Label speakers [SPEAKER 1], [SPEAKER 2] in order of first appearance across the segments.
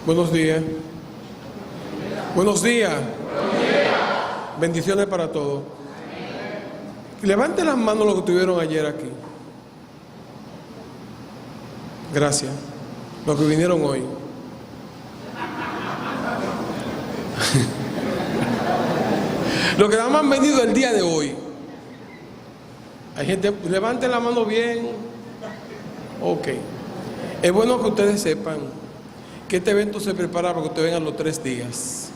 [SPEAKER 1] Buenos días. Buenos días. Bendiciones para todos. Levanten las manos los que estuvieron ayer aquí. Gracias. Los que vinieron hoy. Los que nada más han venido el día de hoy. Hay gente, levanten la mano bien. Ok. Es bueno que ustedes sepan que este evento se prepara para que ustedes vengan los 3 días.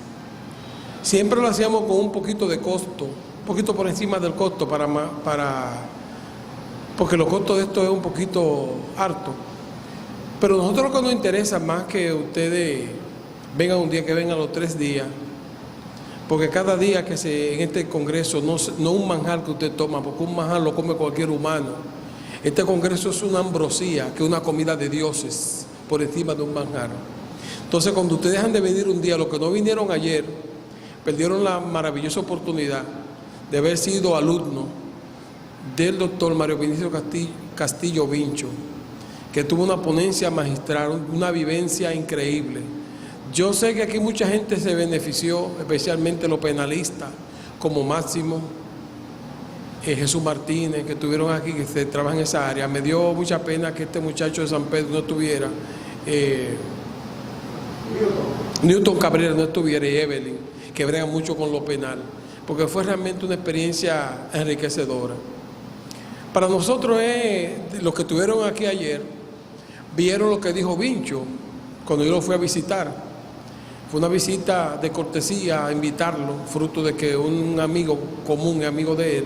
[SPEAKER 1] Siempre lo hacíamos con un poquito de costo, un poquito por encima del costo, porque los costos de esto es un poquito harto. Pero nosotros lo que nos interesa más que ustedes vengan un día, que vengan los 3 días, porque cada día que en este congreso no un manjar que usted toma, porque un manjar lo come cualquier humano. Este congreso es una ambrosía, que es una comida de dioses por encima de un manjar. Entonces, cuando ustedes dejan de venir un día, los que no vinieron ayer, perdieron la maravillosa oportunidad de haber sido alumno del doctor Mario Vinicio Castillo Vincho, que tuvo una ponencia magistral, una vivencia increíble. Yo sé que aquí mucha gente se benefició, especialmente los penalistas, como Máximo, Jesús Martínez, que estuvieron aquí, que se trabajan en esa área. Me dio mucha pena que este muchacho de San Pedro no estuviera, Newton Cabrera no estuviera, y Evelyn, que brega mucho con lo penal, porque fue realmente una experiencia enriquecedora. Para nosotros, los que estuvieron aquí ayer, vieron lo que dijo Vincho cuando yo lo fui a visitar. Fue una visita de cortesía a invitarlo, fruto de que un amigo común, amigo de él,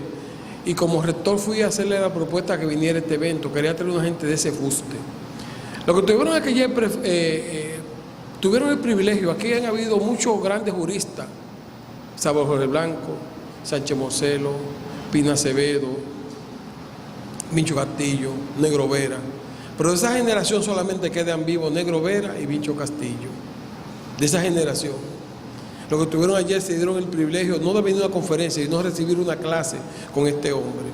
[SPEAKER 1] y como rector fui a hacerle la propuesta que viniera a este evento. Quería tener una gente de ese fuste. Lo que tuvieron es que ayer tuvieron el privilegio, aquí han habido muchos grandes juristas, Salvador Jorge Blanco, Sánchez Morcelo, Pina Acevedo, Vincho Castillo, Negro Vera, pero de esa generación solamente quedan vivos Negro Vera y Vincho Castillo, de esa generación. Los que tuvieron ayer se dieron el privilegio no de venir a una conferencia, sino de recibir una clase con este hombre.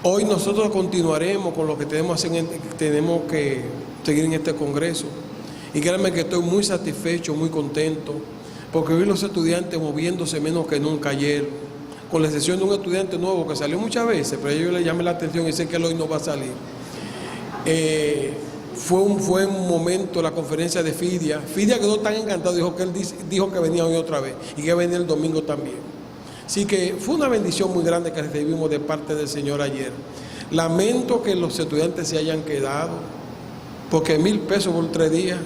[SPEAKER 1] Hoy nosotros continuaremos con lo que tenemos que seguir en este congreso. Y créanme que estoy muy satisfecho, muy contento, porque vi los estudiantes moviéndose menos que nunca ayer, con la excepción de un estudiante nuevo que salió muchas veces, pero yo le llamé la atención y sé que él hoy no va a salir. Fue un momento la conferencia de Fidia. Fidia quedó tan encantado, dijo que venía hoy otra vez y que venía el domingo también. Así que fue una bendición muy grande que recibimos de parte del Señor ayer. Lamento que los estudiantes se hayan quedado, porque 1,000 pesos por 3 días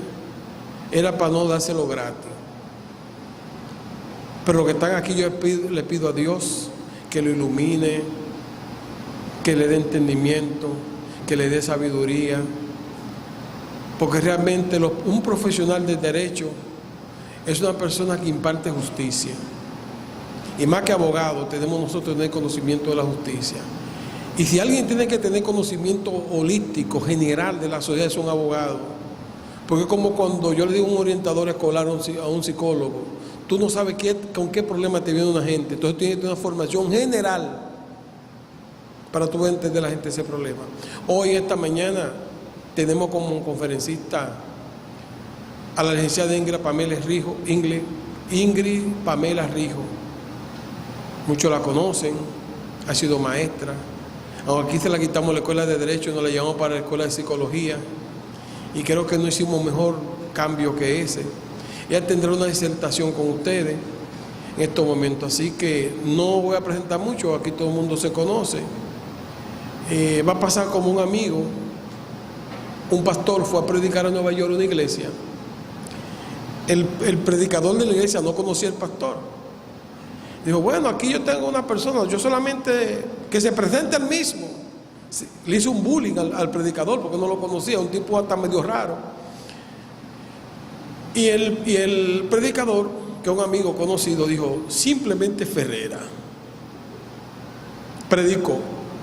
[SPEAKER 1] era para no dárselo gratis. Pero los que están aquí, yo le pido a Dios que lo ilumine, que le dé entendimiento, que le dé sabiduría, porque realmente un profesional de derecho es una persona que imparte justicia. Y más que abogado, tenemos nosotros que tener conocimiento de la justicia. Y si alguien tiene que tener conocimiento holístico, general de la sociedad, son abogados. Porque es como cuando yo le digo a un orientador escolar, a un psicólogo, tú no sabes con qué problema te viene una gente. Entonces tienes una formación general para tú entender a la gente ese problema. Hoy, esta mañana, tenemos como conferencista a la licenciada Ingrid Pamela Rijo. Muchos la conocen, ha sido maestra. Aunque aquí se la quitamos la escuela de Derecho y nos la llevamos para la escuela de Psicología. Y creo que no hicimos mejor cambio que ese. Ella tendrá una disertación con ustedes en estos momentos. Así que no voy a presentar mucho, aquí todo el mundo se conoce. Va a pasar como un amigo. Un pastor fue a predicar a Nueva York, una iglesia. El predicador de la iglesia no conocía al pastor. Dijo, bueno, aquí yo tengo una persona, yo solamente que se presente el mismo. Le hizo un bullying al predicador porque no lo conocía, un tipo hasta medio raro. Y el predicador, que es un amigo conocido, dijo, simplemente Ferrera. Predicó.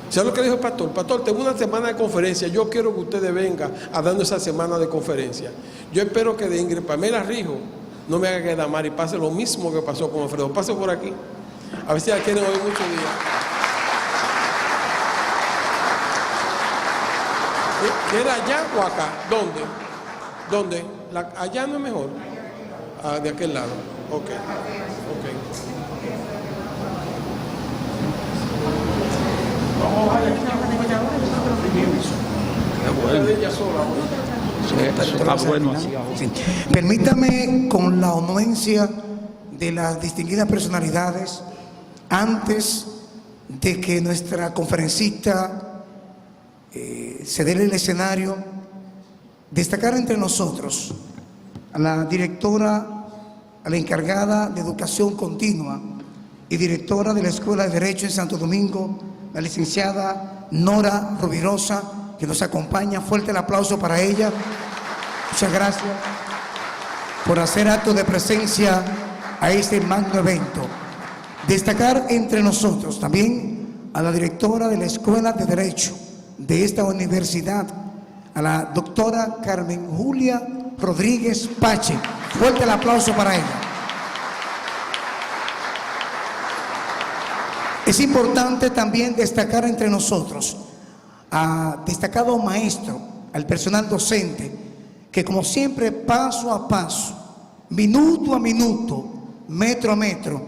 [SPEAKER 1] ¿Sabes lo que dijo el pastor? Pastor, tengo una semana de conferencia, yo quiero que ustedes vengan a darnos esa semana de conferencia. Yo espero que de Ingrid Pamela Rijo no me haga quedar mal y pase lo mismo que pasó con Alfredo. Pase por aquí. A ver si la quieren hoy muchos días. ¿Era allá o acá? ¿Dónde? ¿Dónde? ¿Allá no es mejor? Ah, de aquel lado. Ok. Ok. Vamos a bajar aquí.
[SPEAKER 2] Sí. Permítame, con la anuencia de las distinguidas personalidades, antes de que nuestra conferencista se dé el escenario, destacar entre nosotros a la directora, a la encargada de Educación Continua y directora de la Escuela de Derecho en Santo Domingo, la licenciada Nora Rubirosa, que nos acompaña. Fuerte el aplauso para ella. Muchas gracias por hacer acto de presencia a este magno evento. Destacar entre nosotros también a la directora de la Escuela de Derecho de esta universidad, a la doctora Carmen Julia Rodríguez Pache. Fuerte el aplauso para ella. Es importante también destacar entre nosotros a destacado maestro, al personal docente, que como siempre, paso a paso, minuto a minuto, metro a metro,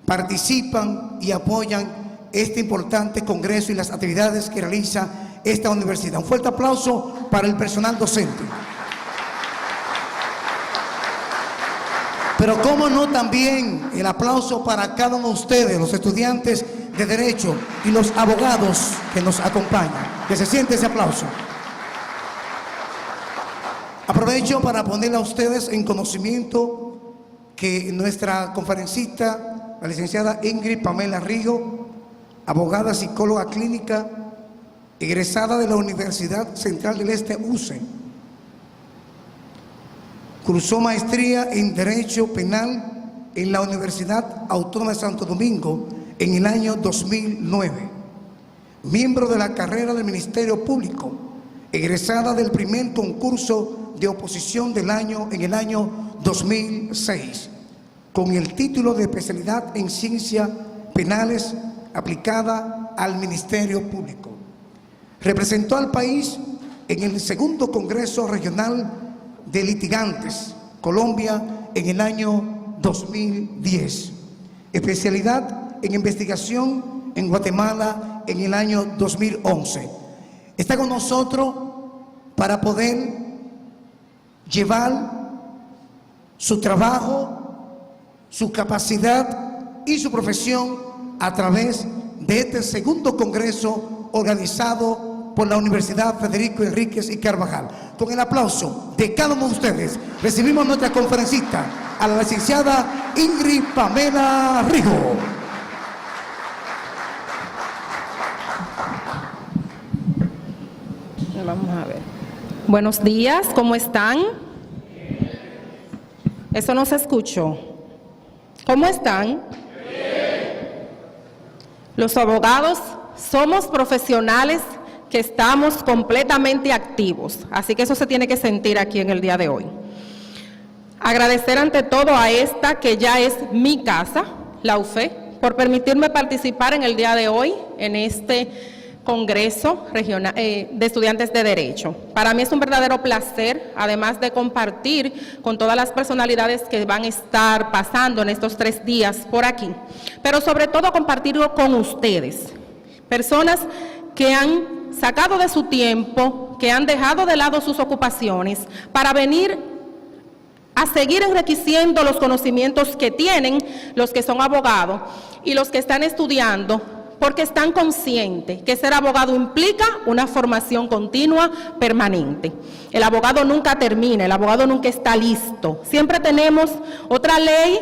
[SPEAKER 2] participan y apoyan este importante congreso y las actividades que realiza esta universidad. Un fuerte aplauso para el personal docente. Pero cómo no, también el aplauso para cada uno de ustedes, los estudiantes de Derecho y los abogados que nos acompañan. Que se siente ese aplauso. Aprovecho para ponerle a ustedes en conocimiento que nuestra conferencista, la licenciada Ingrid Pamela Rigo, abogada, psicóloga clínica, egresada de la Universidad Central del Este, UCE, cursó maestría en Derecho Penal en la Universidad Autónoma de Santo Domingo en el año 2009. Miembro de la carrera del Ministerio Público, egresada del primer concurso de oposición del año en el año 2006, con el título de especialidad en Ciencias Penales aplicada al Ministerio Público. Representó al país en el segundo Congreso Regional de Litigantes, Colombia, en el año 2010. Especialidad en investigación en Guatemala en el año 2011. Está con nosotros para poder llevar su trabajo, su capacidad y su profesión a través de este segundo congreso organizado por la Universidad Federico Enríquez y Carvajal. Con el aplauso de cada uno de ustedes, recibimos a nuestra conferencista, a la licenciada Ingrid Pamela Rigo.
[SPEAKER 3] Vamos a ver. Buenos días, ¿cómo están? Eso no se escuchó. ¿Cómo están? Los abogados somos profesionales que estamos completamente activos, así que eso se tiene que sentir aquí en el día de hoy. Agradecer ante todo a esta que ya es mi casa, la UFE, por permitirme participar en el día de hoy en este Congreso Regional de Estudiantes de Derecho. Para mí es un verdadero placer, además de compartir con todas las personalidades que van a estar pasando en estos 3 días por aquí, pero sobre todo compartirlo con ustedes, personas que han sacado de su tiempo, que han dejado de lado sus ocupaciones para venir a seguir enriqueciendo los conocimientos que tienen los que son abogados y los que están estudiando, porque están conscientes que ser abogado implica una formación continua, permanente. El abogado nunca termina, el abogado nunca está listo. Siempre tenemos otra ley,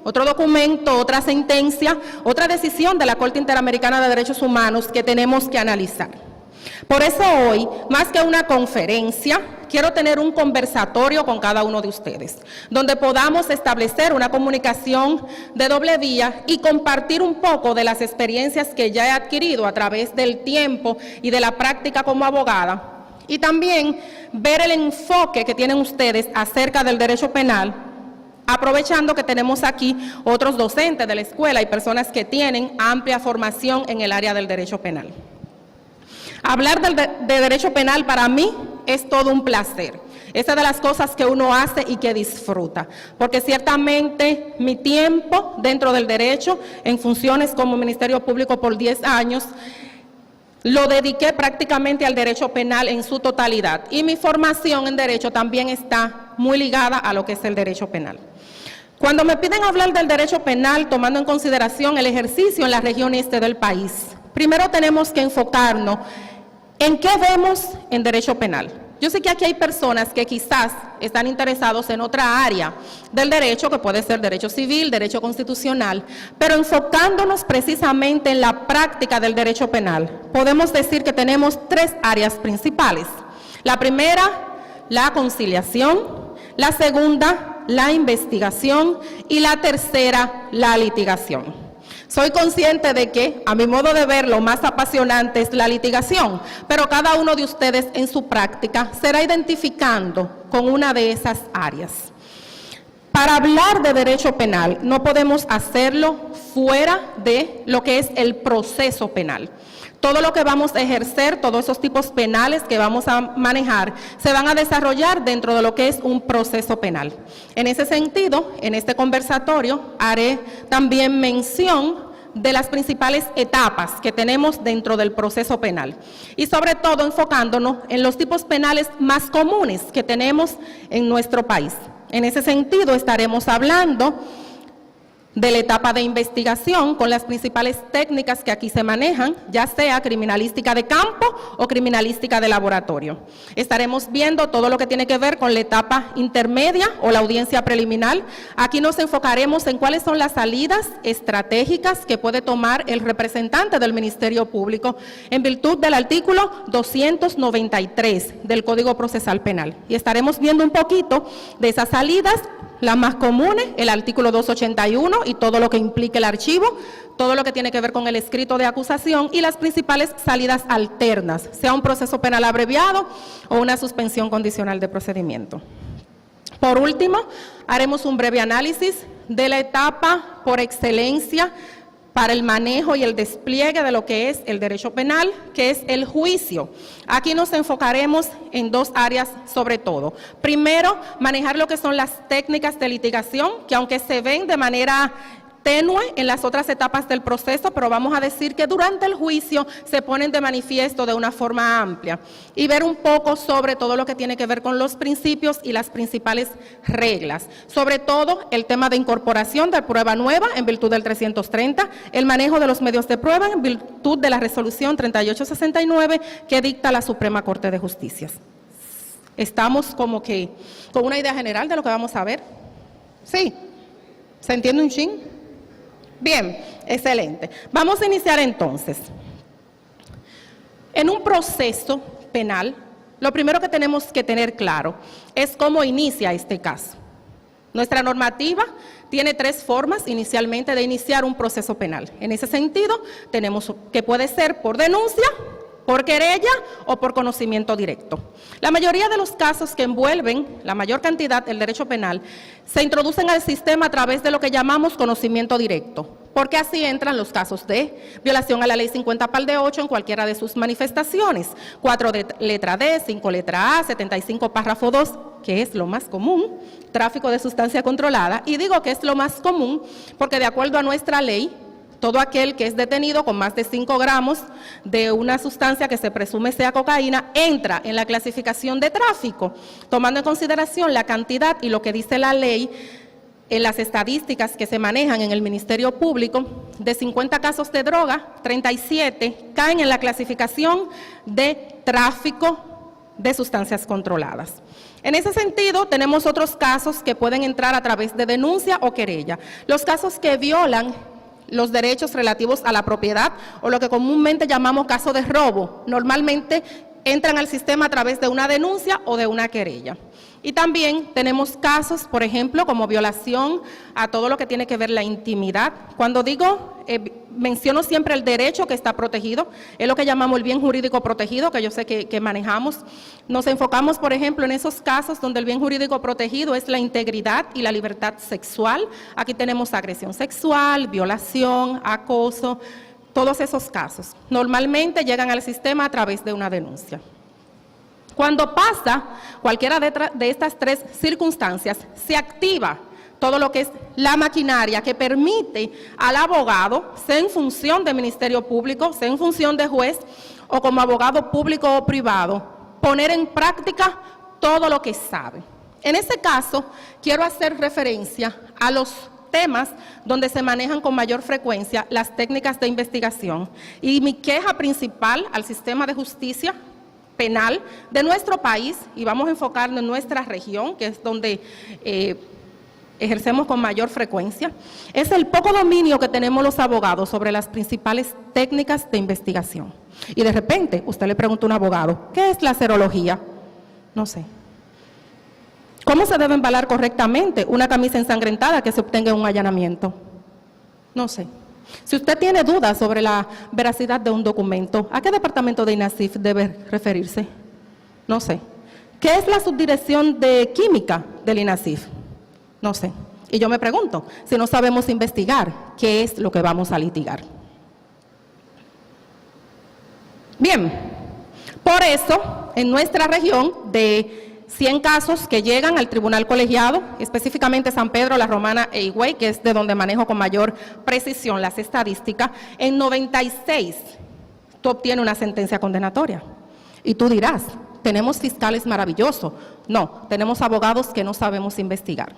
[SPEAKER 3] otro documento, otra sentencia, otra decisión de la Corte Interamericana de Derechos Humanos que tenemos que analizar. Por eso hoy, más que una conferencia, quiero tener un conversatorio con cada uno de ustedes, donde podamos establecer una comunicación de doble vía y compartir un poco de las experiencias que ya he adquirido a través del tiempo y de la práctica como abogada, y también ver el enfoque que tienen ustedes acerca del derecho penal, aprovechando que tenemos aquí otros docentes de la escuela y personas que tienen amplia formación en el área del derecho penal. Hablar de derecho penal para mí es todo un placer. Esa es de las cosas que uno hace y que disfruta, porque ciertamente mi tiempo dentro del derecho, en funciones como Ministerio Público por 10 años, lo dediqué prácticamente al derecho penal en su totalidad. Y mi formación en derecho también está muy ligada a lo que es el derecho penal. Cuando me piden hablar del derecho penal, tomando en consideración el ejercicio en la región este del país, primero tenemos que enfocarnos en qué vemos en derecho penal. Yo sé que aquí hay personas que quizás están interesados en otra área del derecho, que puede ser derecho civil, derecho constitucional, pero enfocándonos precisamente en la práctica del derecho penal, podemos decir que tenemos 3 áreas principales. La primera, la conciliación; la segunda, la investigación; y la tercera, la litigación. Soy consciente de que, a mi modo de ver, lo más apasionante es la litigación, pero cada uno de ustedes en su práctica será identificando con una de esas áreas. Para hablar de derecho penal, no podemos hacerlo fuera de lo que es el proceso penal. Todo lo que vamos a ejercer, todos esos tipos penales que vamos a manejar, se van a desarrollar dentro de lo que es un proceso penal. En ese sentido, en este conversatorio, haré también mención de las principales etapas que tenemos dentro del proceso penal y sobre todo enfocándonos en los tipos penales más comunes que tenemos en nuestro país. En ese sentido, estaremos hablando de la etapa de investigación con las principales técnicas que aquí se manejan, ya sea criminalística de campo o criminalística de laboratorio. Estaremos viendo todo lo que tiene que ver con la etapa intermedia o la audiencia preliminar. Aquí nos enfocaremos en cuáles son las salidas estratégicas que puede tomar el representante del Ministerio Público en virtud del artículo 293 del Código Procesal Penal. Y estaremos viendo un poquito de esas salidas, las más comunes, el artículo 281 y todo lo que implica el archivo, todo lo que tiene que ver con el escrito de acusación y las principales salidas alternas, sea un proceso penal abreviado o una suspensión condicional de procedimiento. Por último, haremos un breve análisis de la etapa por excelencia para el manejo y el despliegue de lo que es el derecho penal, que es el juicio. Aquí nos enfocaremos en 2 áreas sobre todo. Primero, manejar lo que son las técnicas de litigación, que aunque se ven de manera tenue en las otras etapas del proceso, pero vamos a decir que durante el juicio se ponen de manifiesto de una forma amplia, y ver un poco sobre todo lo que tiene que ver con los principios y las principales reglas, sobre todo el tema de incorporación de prueba nueva en virtud del 330, el manejo de los medios de prueba en virtud de la resolución 3869 que dicta la Suprema Corte de Justicia. Estamos como que con una idea general de lo que vamos a ver. ¿Sí? ¿Se entiende un chin? Bien, excelente. Vamos a iniciar entonces. En un proceso penal, lo primero que tenemos que tener claro es cómo inicia este caso. Nuestra normativa tiene 3 formas inicialmente de iniciar un proceso penal. En ese sentido, tenemos que puede ser por denuncia, por querella o por conocimiento directo. La mayoría de los casos que envuelven la mayor cantidad del derecho penal se introducen al sistema a través de lo que llamamos conocimiento directo, porque así entran los casos de violación a la ley 50 par de 8 en cualquiera de sus manifestaciones, 4 de letra D, 5 letra A, 75 párrafo 2, que es lo más común, tráfico de sustancia controlada, y digo que es lo más común porque de acuerdo a nuestra ley, todo aquel que es detenido con más de 5 gramos de una sustancia que se presume sea cocaína, entra en la clasificación de tráfico, tomando en consideración la cantidad y lo que dice la ley en las estadísticas que se manejan en el Ministerio Público. De 50 casos de droga, 37 caen en la clasificación de tráfico de sustancias controladas. En ese sentido, tenemos otros casos que pueden entrar a través de denuncia o querella. Los casos que violan los derechos relativos a la propiedad o lo que comúnmente llamamos caso de robo, normalmente entran al sistema a través de una denuncia o de una querella. Y también tenemos casos, por ejemplo, como violación a todo lo que tiene que ver la intimidad. Cuando digo, menciono siempre el derecho que está protegido, es lo que llamamos el bien jurídico protegido, que yo sé que manejamos. Nos enfocamos, por ejemplo, en esos casos donde el bien jurídico protegido es la integridad y la libertad sexual. Aquí tenemos agresión sexual, violación, acoso, todos esos casos. Normalmente llegan al sistema a través de una denuncia. Cuando pasa cualquiera de estas tres circunstancias, se activa todo lo que es la maquinaria que permite al abogado, sea en función de Ministerio Público, sea en función de juez o como abogado público o privado, poner en práctica todo lo que sabe. En este caso, quiero hacer referencia a los temas donde se manejan con mayor frecuencia las técnicas de investigación. Y mi queja principal al sistema de justicia penal de nuestro país, y vamos a enfocarnos en nuestra región, que es donde ejercemos con mayor frecuencia, es el poco dominio que tenemos los abogados sobre las principales técnicas de investigación. Y de repente, usted le pregunta a un abogado, ¿qué es la serología? No sé. ¿Cómo se debe embalar correctamente una camisa ensangrentada que se obtenga en un allanamiento? No sé. Si usted tiene dudas sobre la veracidad de un documento, ¿a qué departamento de INASIF debe referirse? No sé. ¿Qué es la subdirección de química del INASIF? No sé. Y yo me pregunto, si no sabemos investigar, ¿qué es lo que vamos a litigar? Bien, por eso, en nuestra región, de 100 casos que llegan al tribunal colegiado, específicamente San Pedro, La Romana e Higüey, que es de donde manejo con mayor precisión las estadísticas, en 96 tú obtienes una sentencia condenatoria. Y tú dirás, tenemos fiscales maravillosos. No, tenemos abogados que no sabemos investigar.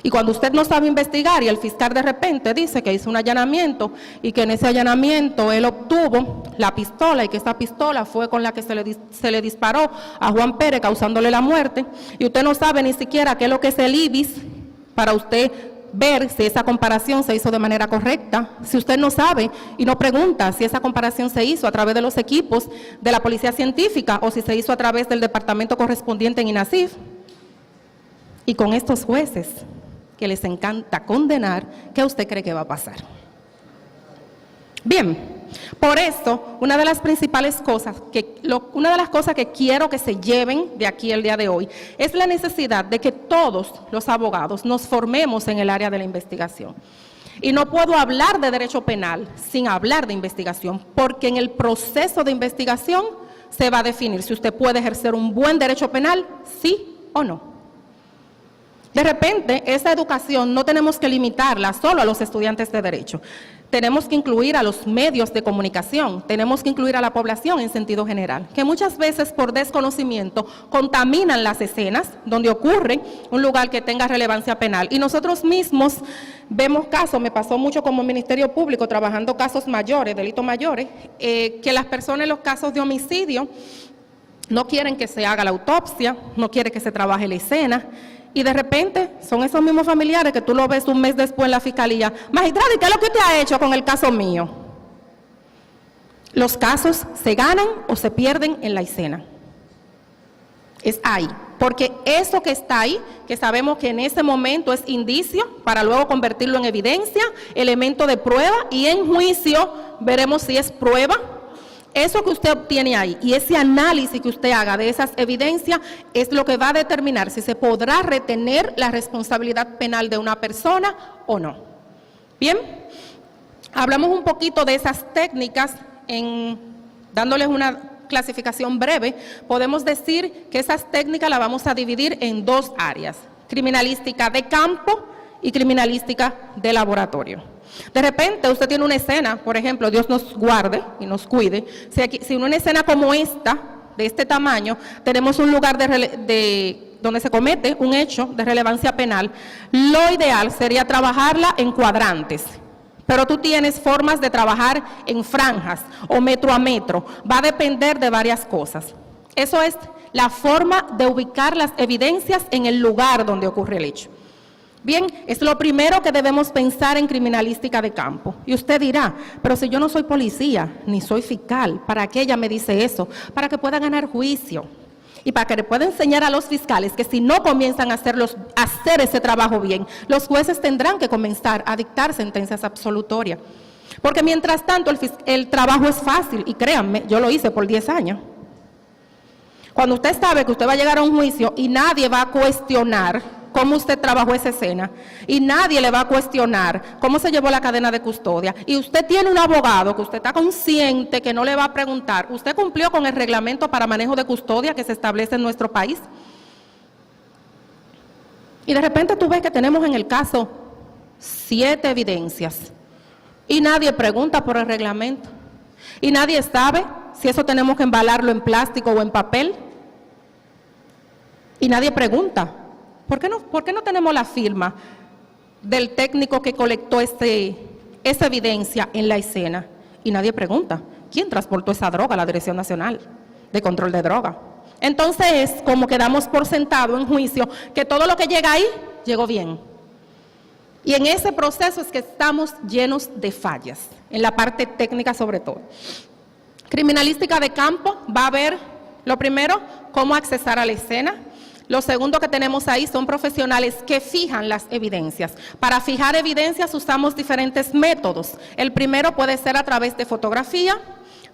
[SPEAKER 3] Y cuando usted no sabe investigar y el fiscal de repente dice que hizo un allanamiento y que en ese allanamiento él obtuvo la pistola y que esa pistola fue con la que se le disparó a Juan Pérez causándole la muerte, y usted no sabe ni siquiera qué es lo que es el IBIS para usted ver si esa comparación se hizo de manera correcta, si usted no sabe y no pregunta si esa comparación se hizo a través de los equipos de la policía científica o si se hizo a través del departamento correspondiente en INASIF, y con estos jueces que les encanta condenar, ¿qué usted cree que va a pasar? Bien, por eso, una de las principales cosas, una de las cosas que quiero que se lleven de aquí el día de hoy, es la necesidad de que todos los abogados nos formemos en el área de la investigación. Y no puedo hablar de derecho penal sin hablar de investigación, porque en el proceso de investigación se va a definir si usted puede ejercer un buen derecho penal, sí o no. De repente, esa educación no tenemos que limitarla solo a los estudiantes de Derecho. Tenemos que incluir a los medios de comunicación, tenemos que incluir a la población en sentido general, que muchas veces por desconocimiento contaminan las escenas donde ocurre un lugar que tenga relevancia penal. Y nosotros mismos vemos casos, me pasó mucho como Ministerio Público, trabajando casos mayores, delitos mayores, que las personas en los casos de homicidio no quieren que se haga la autopsia, no quieren que se trabaje la escena. Y de repente son esos mismos familiares que tú lo ves un mes después en la fiscalía. Magistrado, ¿y qué es lo que usted ha hecho con el caso mío? Los casos se ganan o se pierden en la escena. Es ahí. Porque eso que está ahí, que sabemos que en ese momento es indicio, para luego convertirlo en evidencia, elemento de prueba, y en juicio veremos si es prueba. Eso que usted obtiene ahí y ese análisis que usted haga de esas evidencias es lo que va a determinar si se podrá retener la responsabilidad penal de una persona o no. Bien, hablamos un poquito de esas técnicas, dándoles una clasificación breve. Podemos decir que esas técnicas las vamos a dividir en dos áreas: criminalística de campo y criminalística de laboratorio. De repente usted tiene una escena, por ejemplo, Dios nos guarde y nos cuide, si en una escena como esta, de este tamaño, tenemos un lugar donde se comete un hecho de relevancia penal, lo ideal sería trabajarla en cuadrantes. Pero tú tienes formas de trabajar en franjas o metro a metro, va a depender de varias cosas. Eso es la forma de ubicar las evidencias en el lugar donde ocurre el hecho. Bien, es lo primero que debemos pensar en criminalística de campo. Y usted dirá, pero si yo no soy policía, ni soy fiscal, ¿para qué ella me dice eso? Para que pueda ganar juicio. Y para que le pueda enseñar a los fiscales que si no comienzan a hacer ese trabajo bien, los jueces tendrán que comenzar a dictar sentencias absolutorias. Porque mientras tanto el trabajo es fácil, y créanme, yo lo hice por 10 años. Cuando usted sabe que usted va a llegar a un juicio y nadie va a cuestionar cómo usted trabajó esa escena y nadie le va a cuestionar cómo se llevó la cadena de custodia y usted tiene un abogado que usted está consciente que no le va a preguntar, ¿usted cumplió con el reglamento para manejo de custodia que se establece en nuestro país? Y de repente tú ves que tenemos en el caso 7 evidencias y nadie pregunta por el reglamento y nadie sabe si eso tenemos que embalarlo en plástico o en papel y nadie pregunta. ¿Por qué no tenemos la firma del técnico que colectó esa evidencia en la escena? Y nadie pregunta, ¿quién transportó esa droga a la Dirección Nacional de Control de Droga? Entonces es como que damos por sentado en juicio que todo lo que llega ahí, llegó bien. Y en ese proceso es que estamos llenos de fallas, en la parte técnica sobre todo. Criminalística de campo va a ver, lo primero, cómo accesar a la escena. Lo segundo que tenemos ahí son profesionales que fijan las evidencias. Para fijar evidencias usamos diferentes métodos. El primero puede ser a través de fotografía,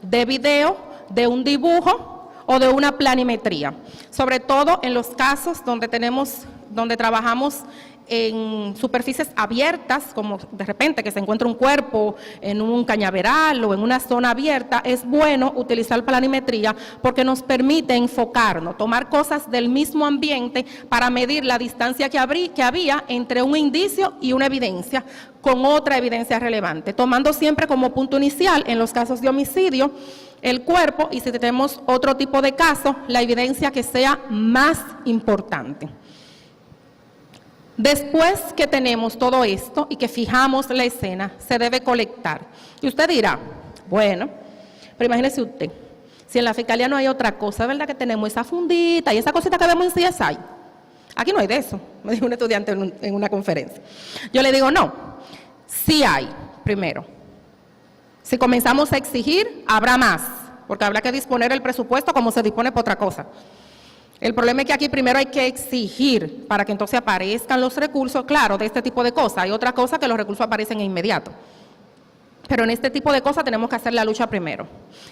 [SPEAKER 3] de video, de un dibujo o de una planimetría. Sobre todo en los casos donde trabajamos en superficies abiertas, como de repente que se encuentra un cuerpo en un cañaveral o en una zona abierta, es bueno utilizar planimetría porque nos permite enfocarnos, tomar cosas del mismo ambiente para medir la distancia que había entre un indicio y una evidencia con otra evidencia relevante, tomando siempre como punto inicial, en los casos de homicidio, el cuerpo y si tenemos otro tipo de caso, la evidencia que sea más importante. Después que tenemos todo esto y que fijamos la escena, se debe colectar. Y usted dirá, bueno, pero imagínese usted, si en la fiscalía no hay otra cosa, ¿verdad que tenemos esa fundita y esa cosita que vemos en CSI? Aquí no hay de eso, me dijo un estudiante en una conferencia. Yo le digo, no, sí hay, primero. Si comenzamos a exigir, habrá más, porque habrá que disponer el presupuesto como se dispone por otra cosa. El problema es que aquí primero hay que exigir para que entonces aparezcan los recursos, claro, de este tipo de cosas. Hay otra cosa que los recursos aparecen inmediato. Pero en este tipo de cosas tenemos que hacer la lucha primero.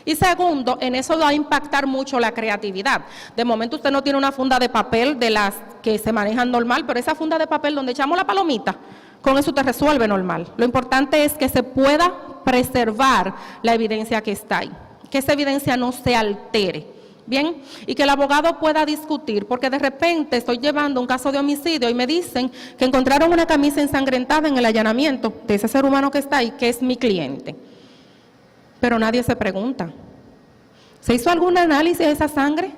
[SPEAKER 3] Y segundo, en eso va a impactar mucho la creatividad. De momento usted no tiene una funda de papel de las que se manejan normal, pero esa funda de papel donde echamos la palomita, con eso te resuelve normal. Lo importante es que se pueda preservar la evidencia que está ahí, que esa evidencia no se altere. Bien, y que el abogado pueda discutir, porque de repente estoy llevando un caso de homicidio y me dicen que encontraron una camisa ensangrentada en el allanamiento de ese ser humano que está ahí, que es mi cliente. Pero nadie se pregunta, ¿se hizo algún análisis de esa sangre?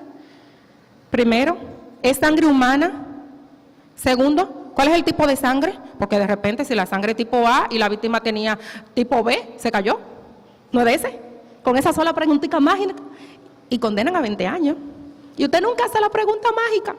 [SPEAKER 3] Primero, ¿es sangre humana? Segundo, ¿cuál es el tipo de sangre? Porque de repente si la sangre tipo A y la víctima tenía tipo B, ¿se cayó? ¿No es de ese? Con esa sola preguntita mágica. Y condenan a 20 años. Y usted nunca hace la pregunta mágica.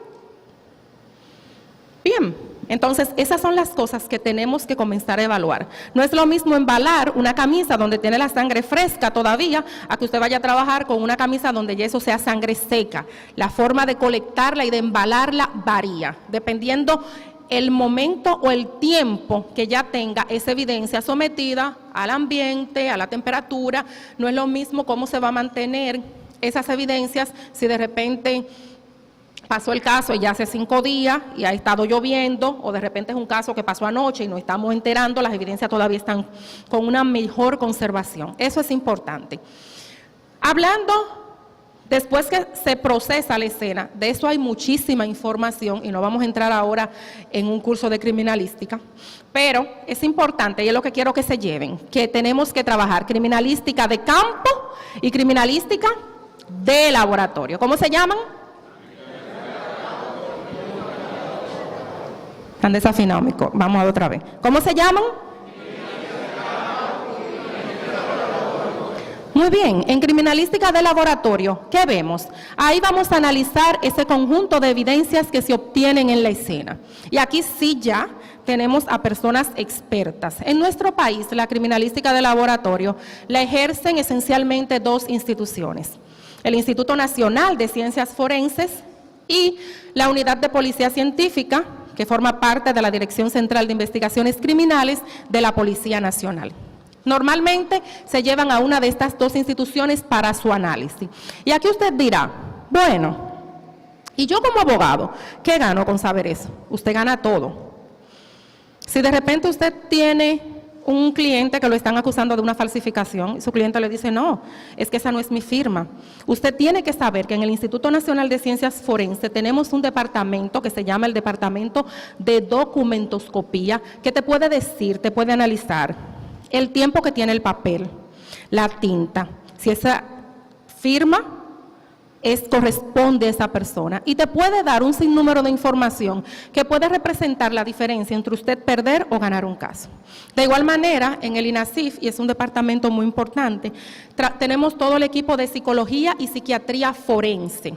[SPEAKER 3] Bien, entonces esas son las cosas que tenemos que comenzar a evaluar. No es lo mismo embalar una camisa donde tiene la sangre fresca todavía, a que usted vaya a trabajar con una camisa donde ya eso sea sangre seca. La forma de colectarla y de embalarla varía, dependiendo el momento o el tiempo que ya tenga esa evidencia sometida al ambiente, a la temperatura. No es lo mismo cómo se va a mantener esas evidencias si de repente pasó el caso y ya hace 5 días y ha estado lloviendo, o de repente es un caso que pasó anoche y nos estamos enterando, las evidencias todavía están con una mejor conservación. Eso es importante. Hablando, después que se procesa la escena, de eso hay muchísima información y no vamos a entrar ahora en un curso de criminalística, pero es importante y es lo que quiero que se lleven, que tenemos que trabajar criminalística de campo y criminalística de laboratorio. ¿Cómo se llaman? Están desafinados, vamos a otra vez. ¿Cómo se llaman? Muy bien, en criminalística de laboratorio, ¿qué vemos? Ahí vamos a analizar ese conjunto de evidencias que se obtienen en la escena. Y aquí sí ya tenemos a personas expertas. En nuestro país, la criminalística de laboratorio la ejercen esencialmente 2 instituciones. El Instituto Nacional de Ciencias Forenses y la Unidad de Policía Científica, que forma parte de la Dirección Central de Investigaciones Criminales de la Policía Nacional. Normalmente se llevan a una de estas 2 instituciones para su análisis. Y aquí usted dirá, bueno, Y yo como abogado, ¿qué gano con saber eso? Usted gana todo. Si de repente usted tiene un cliente que lo están acusando de una falsificación y su cliente le dice, no, es que esa no es mi firma. Usted tiene que saber que en el Instituto Nacional de Ciencias Forenses tenemos un departamento que se llama el Departamento de Documentoscopía, que te puede decir, te puede analizar el tiempo que tiene el papel, la tinta, si esa firma corresponde a esa persona, y te puede dar un sinnúmero de información que puede representar la diferencia entre usted perder o ganar un caso. De igual manera, en el INASIF, y es un departamento muy importante, tenemos todo el equipo de psicología y psiquiatría forense.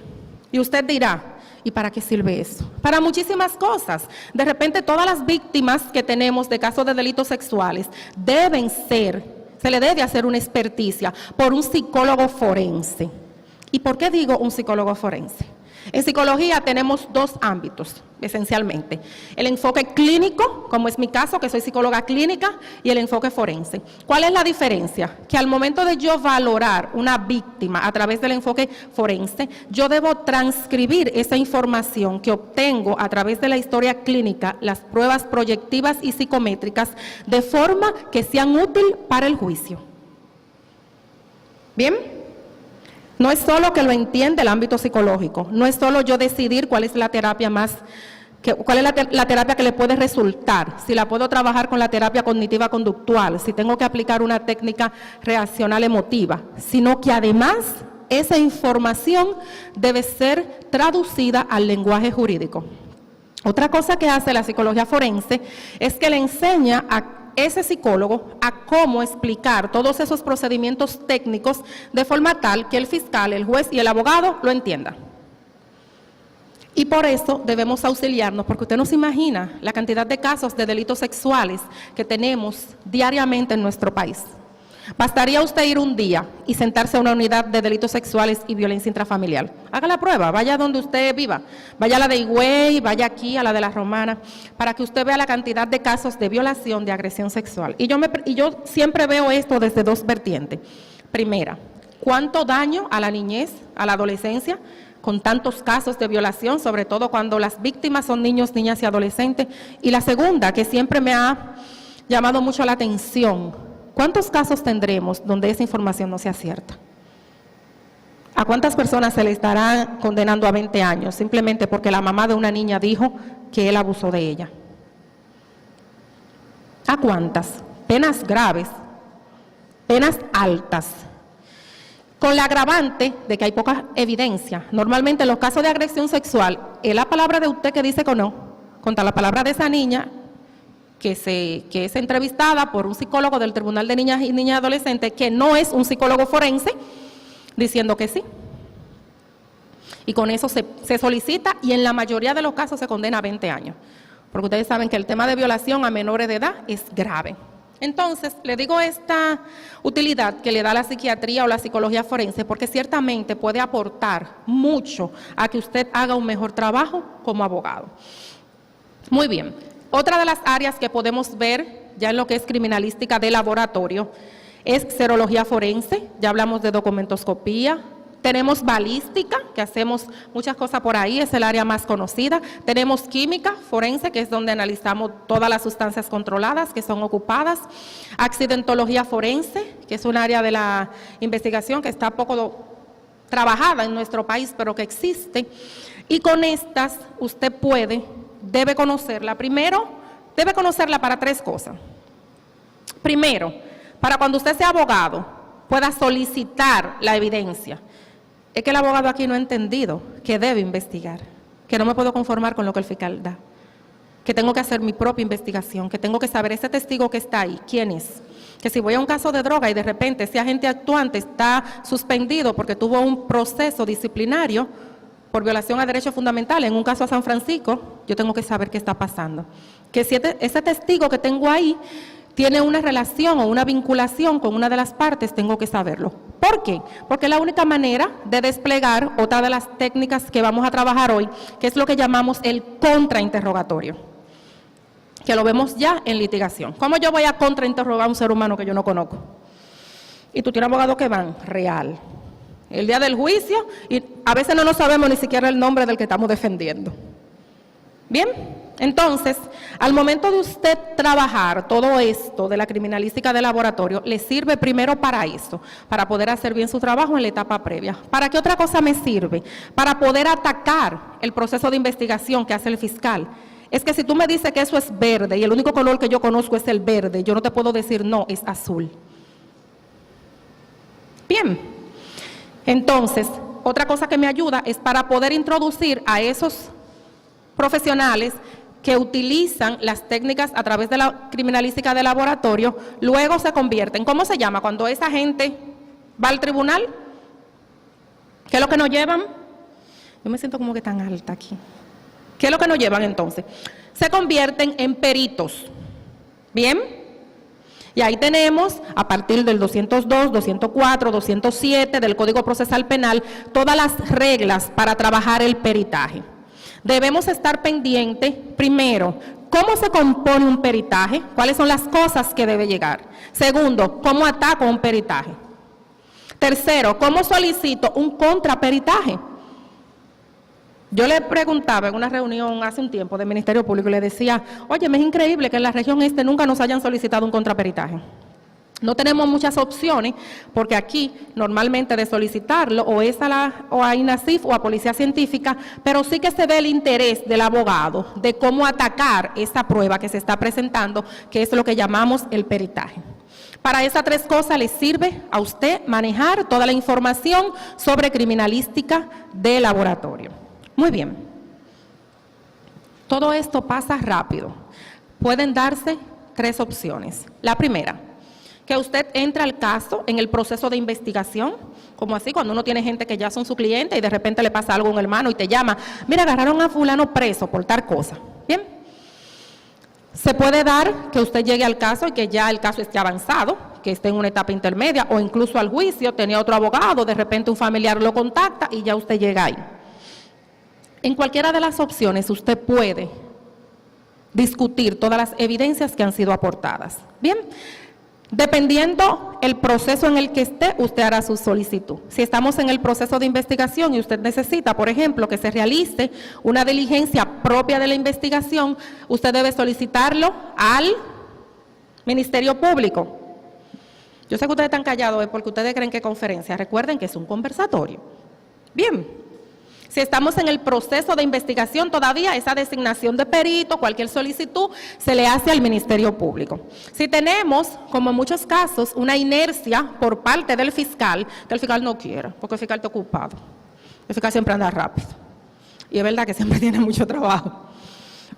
[SPEAKER 3] Y usted dirá, ¿y para qué sirve eso? Para muchísimas cosas. De repente, todas las víctimas que tenemos de casos de delitos sexuales se le debe hacer una experticia por un psicólogo forense. ¿Y por qué digo un psicólogo forense? En psicología tenemos dos ámbitos, esencialmente. El enfoque clínico, como es mi caso, que soy psicóloga clínica, y el enfoque forense. ¿Cuál es la diferencia? Que al momento de yo valorar una víctima a través del enfoque forense, yo debo transcribir esa información que obtengo a través de la historia clínica, las pruebas proyectivas y psicométricas, de forma que sean útiles para el juicio. ¿Bien? No es solo que lo entiende el ámbito psicológico, no es solo yo decidir cuál es la terapia cuál es la terapia que le puede resultar, si la puedo trabajar con la terapia cognitiva conductual, si tengo que aplicar una técnica reaccional emotiva, sino que además esa información debe ser traducida al lenguaje jurídico. Otra cosa que hace la psicología forense es que le enseña a ese psicólogo a cómo explicar todos esos procedimientos técnicos de forma tal que el fiscal, el juez y el abogado lo entiendan. Y por eso debemos auxiliarnos, porque usted no se imagina la cantidad de casos de delitos sexuales que tenemos diariamente en nuestro país. Bastaría usted ir un día y sentarse a una unidad de delitos sexuales y violencia intrafamiliar. Haga la prueba, vaya donde usted viva, vaya a la de Higüey, vaya aquí a la de La Romana, para que usted vea la cantidad de casos de violación, de agresión sexual. Y yo siempre veo esto desde dos vertientes. Primera, ¿cuánto daño a la niñez, a la adolescencia, con tantos casos de violación, sobre todo cuando las víctimas son niños, niñas y adolescentes? Y la segunda, que siempre me ha llamado mucho la atención, ¿cuántos casos tendremos donde esa información no sea cierta? ¿A cuántas personas se le estarán condenando a 20 años simplemente porque la mamá de una niña dijo que él abusó de ella? ¿A cuántas? Penas graves, penas altas, con la agravante de que hay poca evidencia. Normalmente en los casos de agresión sexual, es la palabra de usted que dice que no, contra la palabra de esa niña, que es entrevistada por un psicólogo del Tribunal de Niñas y Niñas Adolescentes, que no es un psicólogo forense, diciendo que sí. Y con eso se solicita, y en la mayoría de los casos se condena a 20 años. Porque ustedes saben que el tema de violación a menores de edad es grave. Entonces, le digo esta utilidad que le da la psiquiatría o la psicología forense, porque ciertamente puede aportar mucho a que usted haga un mejor trabajo como abogado. Muy bien. Otra de las áreas que podemos ver ya en lo que es criminalística de laboratorio es serología forense, ya hablamos de documentoscopía, tenemos balística, que hacemos muchas cosas por ahí, es el área más conocida, tenemos química forense, que es donde analizamos todas las sustancias controladas que son ocupadas, accidentología forense, que es un área de la investigación que está poco trabajada en nuestro país, pero que existe, y con estas usted debe conocerla. Primero, debe conocerla para tres cosas. Primero, para cuando usted sea abogado, pueda solicitar la evidencia. Es que el abogado aquí no ha entendido que debe investigar, que no me puedo conformar con lo que el fiscal da, que tengo que hacer mi propia investigación, que tengo que saber ese testigo que está ahí, quién es. Que si voy a un caso de droga y de repente ese agente actuante está suspendido porque tuvo un proceso disciplinario por violación a derechos fundamentales, en un caso a San Francisco, yo tengo que saber qué está pasando. Que si ese testigo que tengo ahí tiene una relación o una vinculación con una de las partes, tengo que saberlo. ¿Por qué? Porque es la única manera de desplegar otra de las técnicas que vamos a trabajar hoy, que es lo que llamamos el contrainterrogatorio, que lo vemos ya en litigación. ¿Cómo yo voy a contrainterrogar a un ser humano que yo no conozco? Y tú tienes abogados que van real. el día del juicio, y a veces no nos sabemos ni siquiera el nombre del que estamos defendiendo. Bien, entonces, al momento de usted trabajar todo esto de la criminalística de laboratorio, le sirve primero para eso, para poder hacer bien su trabajo en la etapa previa. ¿Para qué otra cosa me sirve? Para poder atacar el proceso de investigación que hace el fiscal. Es que si tú me dices que eso es verde y el único color que yo conozco es el verde, yo no te puedo decir no, es azul. Bien, entonces, otra cosa que me ayuda es para poder introducir a esos profesionales que utilizan las técnicas a través de la criminalística de laboratorio, luego se convierten, ¿cómo se llama? Cuando esa gente va al tribunal, ¿qué es lo que nos llevan? Yo me siento como que tan alta aquí. ¿Qué es lo que nos llevan entonces? Se convierten en peritos, ¿bien? Y ahí tenemos, a partir del 202, 204, 207 del Código Procesal Penal, todas las reglas para trabajar el peritaje. Debemos estar pendientes, primero, cómo se compone un peritaje, cuáles son las cosas que debe llegar. Segundo, cómo ataco un peritaje. Tercero, cómo solicito un contraperitaje. Yo le preguntaba en una reunión hace un tiempo del Ministerio Público y le decía, oye, me es increíble que en la región este nunca nos hayan solicitado un contraperitaje. No tenemos muchas opciones porque aquí normalmente de solicitarlo o es a INASIF o a Policía Científica, pero sí que se ve el interés del abogado de cómo atacar esa prueba que se está presentando, que es lo que llamamos el peritaje. Para esas tres cosas le sirve a usted manejar toda la información sobre criminalística de laboratorio. Muy bien. Todo esto pasa rápido. Pueden darse tres opciones. La primera, que usted entre al caso en el proceso de investigación, como así cuando uno tiene gente que ya son su cliente y de repente le pasa algo a un hermano y te llama, mira, agarraron a fulano preso por tal cosa. Bien. Se puede dar que usted llegue al caso y que ya el caso esté avanzado, que esté en una etapa intermedia o incluso al juicio, tenía otro abogado, de repente un familiar lo contacta y ya usted llega ahí. En cualquiera de las opciones usted puede discutir todas las evidencias que han sido aportadas. Bien. Dependiendo el proceso en el que esté, usted hará su solicitud. Si estamos en el proceso de investigación y usted necesita, por ejemplo, que se realice una diligencia propia de la investigación, usted debe solicitarlo al Ministerio Público. Yo sé que ustedes están callados porque ustedes creen que es conferencia. Recuerden que es un conversatorio. Bien. Si estamos en el proceso de investigación todavía, esa designación de perito, cualquier solicitud, se le hace al Ministerio Público. Si tenemos, como en muchos casos, una inercia por parte del fiscal, que el fiscal no quiera, porque el fiscal está ocupado. El fiscal siempre anda rápido. Y es verdad que siempre tiene mucho trabajo.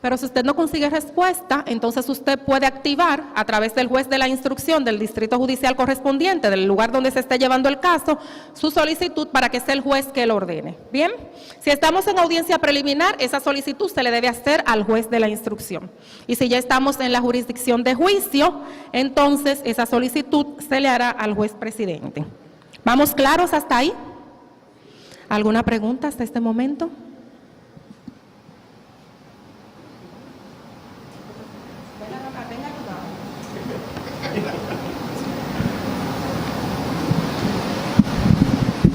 [SPEAKER 3] Pero si usted no consigue respuesta, entonces usted puede activar a través del juez de la instrucción del distrito judicial correspondiente, del lugar donde se esté llevando el caso, su solicitud para que sea el juez que lo ordene. Bien, si estamos en audiencia preliminar, esa solicitud se le debe hacer al juez de la instrucción. Y si ya estamos en la jurisdicción de juicio, entonces esa solicitud se le hará al juez presidente. ¿Vamos claros hasta ahí? ¿Alguna pregunta hasta este momento?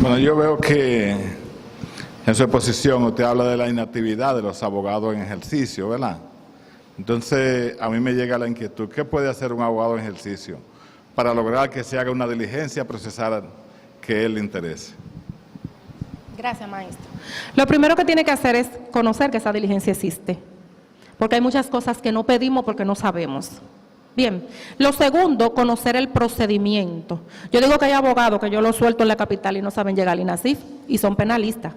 [SPEAKER 4] Bueno, yo veo que en su exposición usted habla de la inactividad de los abogados en ejercicio, ¿verdad? Entonces, a mí me llega la inquietud, ¿qué puede hacer un abogado en ejercicio para lograr que se haga una diligencia procesal que a él le interese?
[SPEAKER 3] Gracias, maestro. Lo primero que tiene que hacer es conocer que esa diligencia existe, porque hay muchas cosas que no pedimos porque no sabemos. Bien, lo segundo, conocer el procedimiento. Yo digo que hay abogados que yo los suelto en la capital y no saben llegar al INASIF y son penalistas.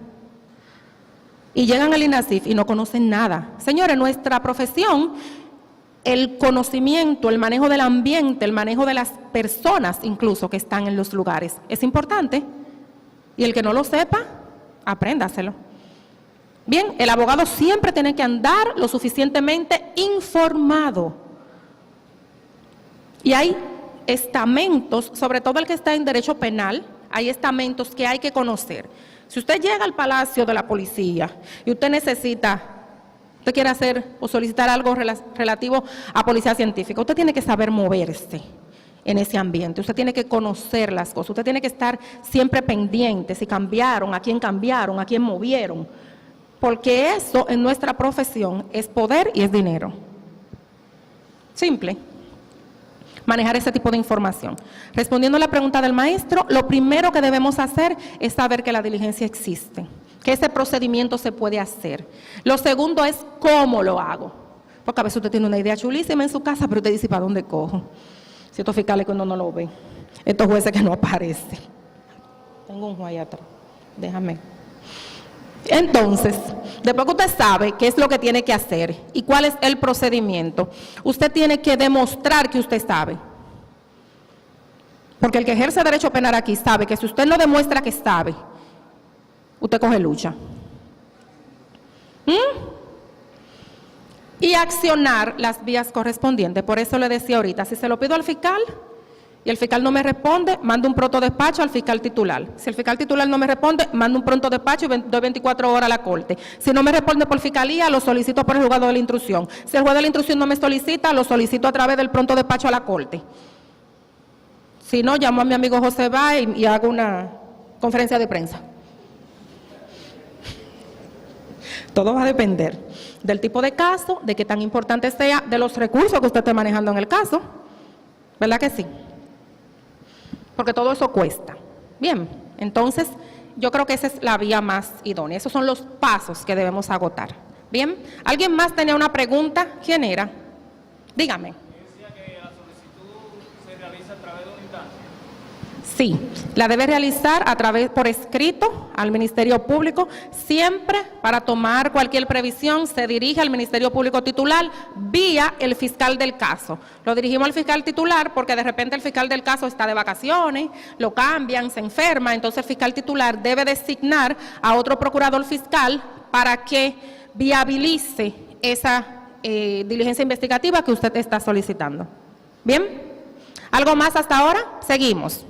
[SPEAKER 3] Y llegan al INASIF y no conocen nada. Señores, nuestra profesión, el conocimiento, el manejo del ambiente, el manejo de las personas incluso que están en los lugares, es importante. Y el que no lo sepa, apréndaselo. Bien, el abogado siempre tiene que andar lo suficientemente informado. Y hay estamentos, sobre todo el que está en derecho penal, hay estamentos que hay que conocer. Si usted llega al Palacio de la Policía y usted necesita, usted quiere hacer o solicitar algo relativo a Policía Científica, usted tiene que saber moverse en ese ambiente. Usted tiene que conocer las cosas, usted tiene que estar siempre pendiente, si cambiaron, a quién movieron, porque eso en nuestra profesión es poder y es dinero. Simple. Manejar ese tipo de información. Respondiendo a la pregunta del maestro, lo primero que debemos hacer es saber que la diligencia existe, que ese procedimiento se puede hacer. Lo segundo es cómo lo hago, porque a veces usted tiene una idea chulísima en su casa, pero usted dice, ¿para dónde cojo? Si estos fiscales que uno no lo ve, estos jueces que no aparecen. Tengo un juez ahí atrás, déjame. Entonces, después que usted sabe qué es lo que tiene que hacer y cuál es el procedimiento, usted tiene que demostrar que usted sabe. Porque el que ejerce derecho penal aquí sabe que si usted no demuestra que sabe, usted coge lucha. Y accionar las vías correspondientes. Por eso le decía ahorita, si se lo pido al fiscal y el fiscal no me responde, mando un pronto despacho al fiscal titular. Si el fiscal titular no me responde, mando un pronto despacho y doy 24 horas a la corte. Si no me responde por fiscalía, lo solicito por el juzgado de la instrucción. Si el juez de la instrucción no me solicita, lo solicito a través del pronto despacho a la corte. Si no, llamo a mi amigo José Bá y hago una conferencia de prensa. Todo va a depender del tipo de caso, de qué tan importante sea, de los recursos que usted esté manejando en el caso. ¿Verdad que sí? Porque todo eso cuesta. Bien, entonces yo creo que esa es la vía más idónea. Esos son los pasos que debemos agotar. Bien, ¿alguien más tenía una pregunta? ¿Quién era? Dígame.
[SPEAKER 5] Decía que la solicitud se realiza a través de una instancia.
[SPEAKER 3] Sí, la debe realizar a través, por escrito, al Ministerio Público. Siempre, para tomar cualquier previsión, se dirige al Ministerio Público titular vía el fiscal del caso. Lo dirigimos al fiscal titular porque de repente el fiscal del caso está de vacaciones, lo cambian, se enferma, entonces el fiscal titular debe designar a otro procurador fiscal para que viabilice esa diligencia investigativa que usted está solicitando. ¿Bien? ¿Algo más hasta ahora? Seguimos.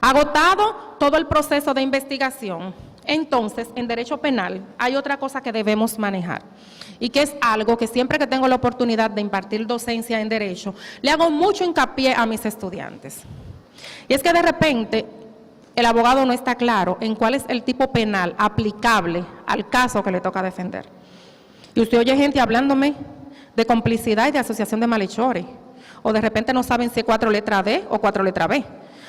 [SPEAKER 3] Agotado todo el proceso de investigación, entonces en derecho penal hay otra cosa que debemos manejar y que es algo que siempre que tengo la oportunidad de impartir docencia en derecho, le hago mucho hincapié a mis estudiantes. Y es que de repente el abogado no está claro en cuál es el tipo penal aplicable al caso que le toca defender. Y usted oye gente hablándome de complicidad y de asociación de malhechores, o de repente no saben si es 4 letras D o 4 letras B.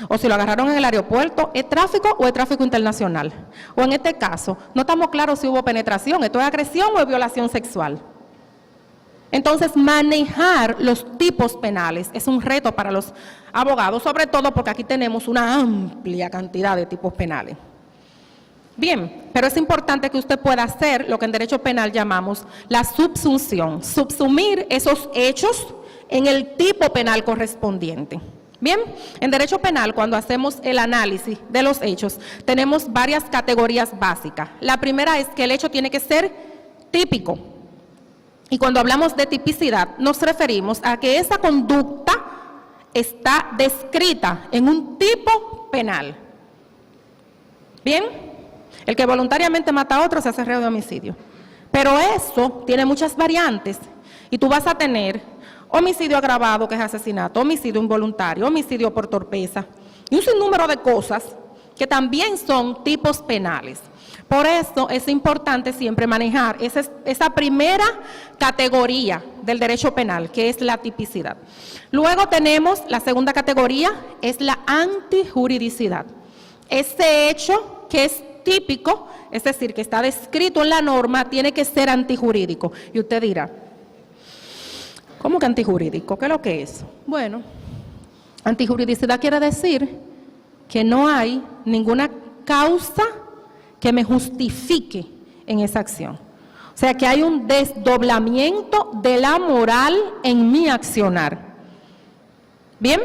[SPEAKER 3] O si lo agarraron en el aeropuerto, ¿es tráfico o es tráfico internacional? O en este caso, no estamos claros si hubo penetración, ¿esto es agresión o es violación sexual? Entonces, manejar los tipos penales es un reto para los abogados, sobre todo porque aquí tenemos una amplia cantidad de tipos penales. Bien, pero es importante que usted pueda hacer lo que en derecho penal llamamos la subsunción, subsumir esos hechos en el tipo penal correspondiente. Bien, en derecho penal, cuando hacemos el análisis de los hechos, tenemos varias categorías básicas. La primera es que el hecho tiene que ser típico. Y cuando hablamos de tipicidad, nos referimos a que esa conducta está descrita en un tipo penal. Bien, el que voluntariamente mata a otro se hace reo de homicidio. Pero eso tiene muchas variantes y tú vas a tener homicidio agravado, que es asesinato, homicidio involuntario, homicidio por torpeza y un sinnúmero de cosas que también son tipos penales. Por eso es importante siempre manejar esa primera categoría del derecho penal, que es la tipicidad. Luego tenemos la segunda categoría, es la antijuridicidad. Ese hecho que es típico, es decir, que está descrito en la norma, tiene que ser antijurídico. Y usted dirá, ¿cómo que antijurídico? ¿Qué es lo que es? Bueno, antijuridicidad quiere decir que no hay ninguna causa que me justifique en esa acción. O sea, que hay un desdoblamiento de la moral en mi accionar. ¿Bien?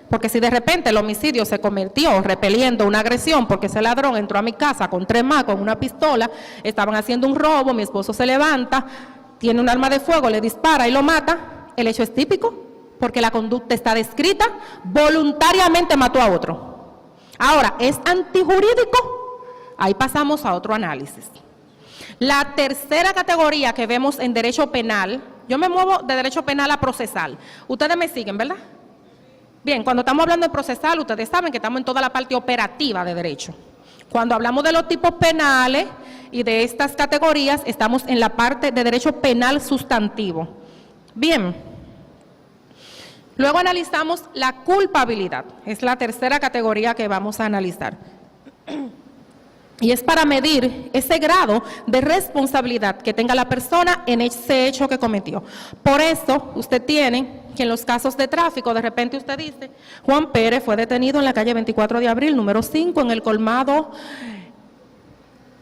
[SPEAKER 3] Porque si de repente el homicidio se convirtió repeliendo una agresión porque ese ladrón entró a mi casa con 3 más, con una pistola, estaban haciendo un robo, mi esposo se levanta, tiene un arma de fuego, le dispara y lo mata, el hecho es típico, porque la conducta está descrita, voluntariamente mató a otro. Ahora, ¿es antijurídico? Ahí pasamos a otro análisis. La tercera categoría que vemos en derecho penal, yo me muevo de derecho penal a procesal. Ustedes me siguen, ¿verdad? Bien, cuando estamos hablando de procesal, ustedes saben que estamos en toda la parte operativa de derecho. Cuando hablamos de los tipos penales y de estas categorías, estamos en la parte de derecho penal sustantivo. Bien, luego analizamos la culpabilidad, es la tercera categoría que vamos a analizar. Y es para medir ese grado de responsabilidad que tenga la persona en ese hecho que cometió. Por eso, usted tiene que en los casos de tráfico, de repente usted dice, Juan Pérez fue detenido en la calle 24 de abril, número 5, en el colmado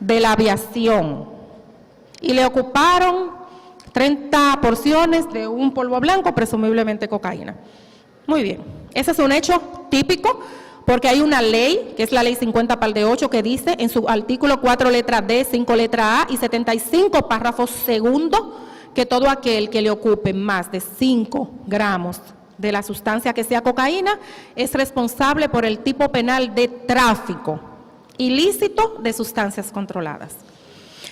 [SPEAKER 3] de la Aviación. Y le ocuparon 30 porciones de un polvo blanco, presumiblemente cocaína. Muy bien, ese es un hecho típico, porque hay una ley, que es la ley 50/8, que dice en su artículo 4, letra D, 5, letra A y 75, párrafo segundo, que todo aquel que le ocupe más de 5 gramos de la sustancia que sea cocaína es responsable por el tipo penal de tráfico ilícito de sustancias controladas.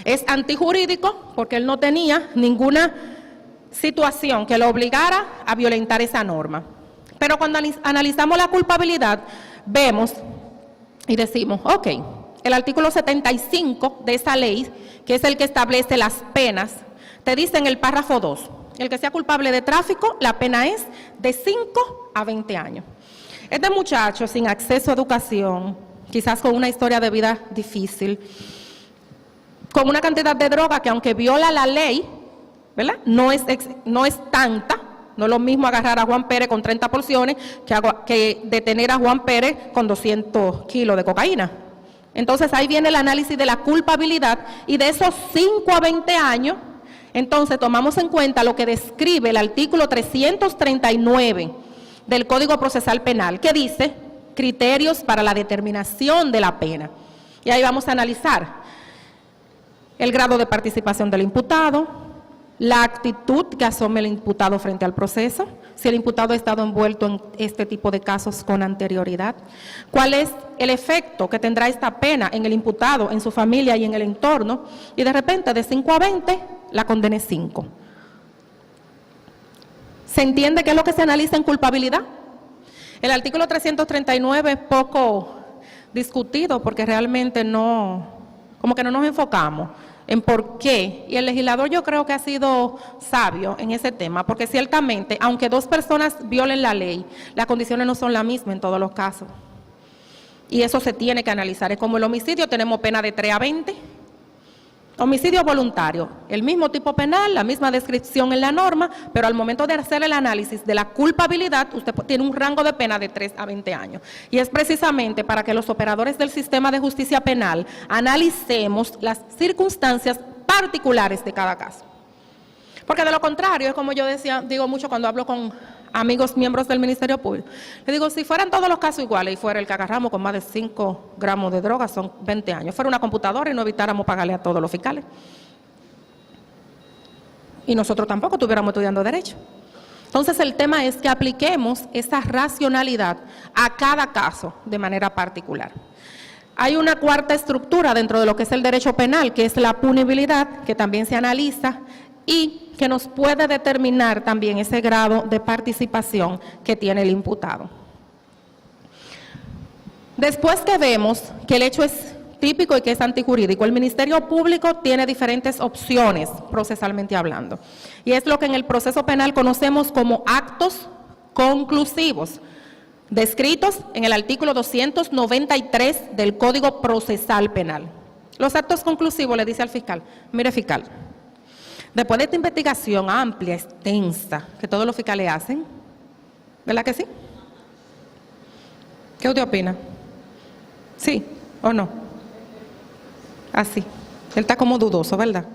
[SPEAKER 3] Es antijurídico porque él no tenía ninguna situación que lo obligara a violentar esa norma. Pero cuando analizamos la culpabilidad, vemos y decimos, ok, el artículo 75 de esa ley, que es el que establece las penas, te dice en el párrafo 2, el que sea culpable de tráfico, la pena es de 5 a 20 años. Este muchacho sin acceso a educación, quizás con una historia de vida difícil, con una cantidad de droga que aunque viola la ley, ¿verdad? No es tanta. No es lo mismo agarrar a Juan Pérez con 30 porciones que detener a Juan Pérez con 200 kilos de cocaína. Entonces ahí viene el análisis de la culpabilidad y de esos 5 a 20 años, entonces tomamos en cuenta lo que describe el artículo 339 del Código Procesal Penal, que dice criterios para la determinación de la pena. Y ahí vamos a analizar el grado de participación del imputado, la actitud que asume el imputado frente al proceso, si el imputado ha estado envuelto en este tipo de casos con anterioridad, cuál es el efecto que tendrá esta pena en el imputado, en su familia y en el entorno, y de repente de 5 a 20 la condena es 5. ¿Se entiende qué es lo que se analiza en culpabilidad? El artículo 339 es poco discutido porque realmente como que no nos enfocamos en por qué, y el legislador yo creo que ha sido sabio en ese tema, porque ciertamente, aunque 2 personas violen la ley, las condiciones no son las mismas en todos los casos, y eso se tiene que analizar. Es como el homicidio, tenemos pena de 3 a 20, homicidio voluntario, el mismo tipo penal, la misma descripción en la norma, pero al momento de hacer el análisis de la culpabilidad, usted tiene un rango de pena de 3 a 20 años. Y es precisamente para que los operadores del sistema de justicia penal analicemos las circunstancias particulares de cada caso. Porque de lo contrario, es como yo digo mucho cuando hablo con amigos miembros del Ministerio Público, le digo, si fueran todos los casos iguales y fuera el que agarramos con más de 5 gramos de droga, son 20 años, fuera una computadora y no evitáramos pagarle a todos los fiscales. Y nosotros tampoco estuviéramos estudiando Derecho. Entonces el tema es que apliquemos esa racionalidad a cada caso de manera particular. Hay una cuarta estructura dentro de lo que es el derecho penal, que es la punibilidad, que también se analiza y que nos puede determinar también ese grado de participación que tiene el imputado. Después que vemos que el hecho es típico y que es antijurídico, el Ministerio Público tiene diferentes opciones procesalmente hablando, y es lo que en el proceso penal conocemos como actos conclusivos, descritos en el artículo 293 del Código Procesal Penal. Los actos conclusivos le dice al fiscal, mire fiscal, después de esta investigación amplia, extensa, que todos los fiscales hacen, ¿verdad que sí? ¿Qué usted opina? ¿Sí o no? Así. Él está como dudoso, ¿verdad?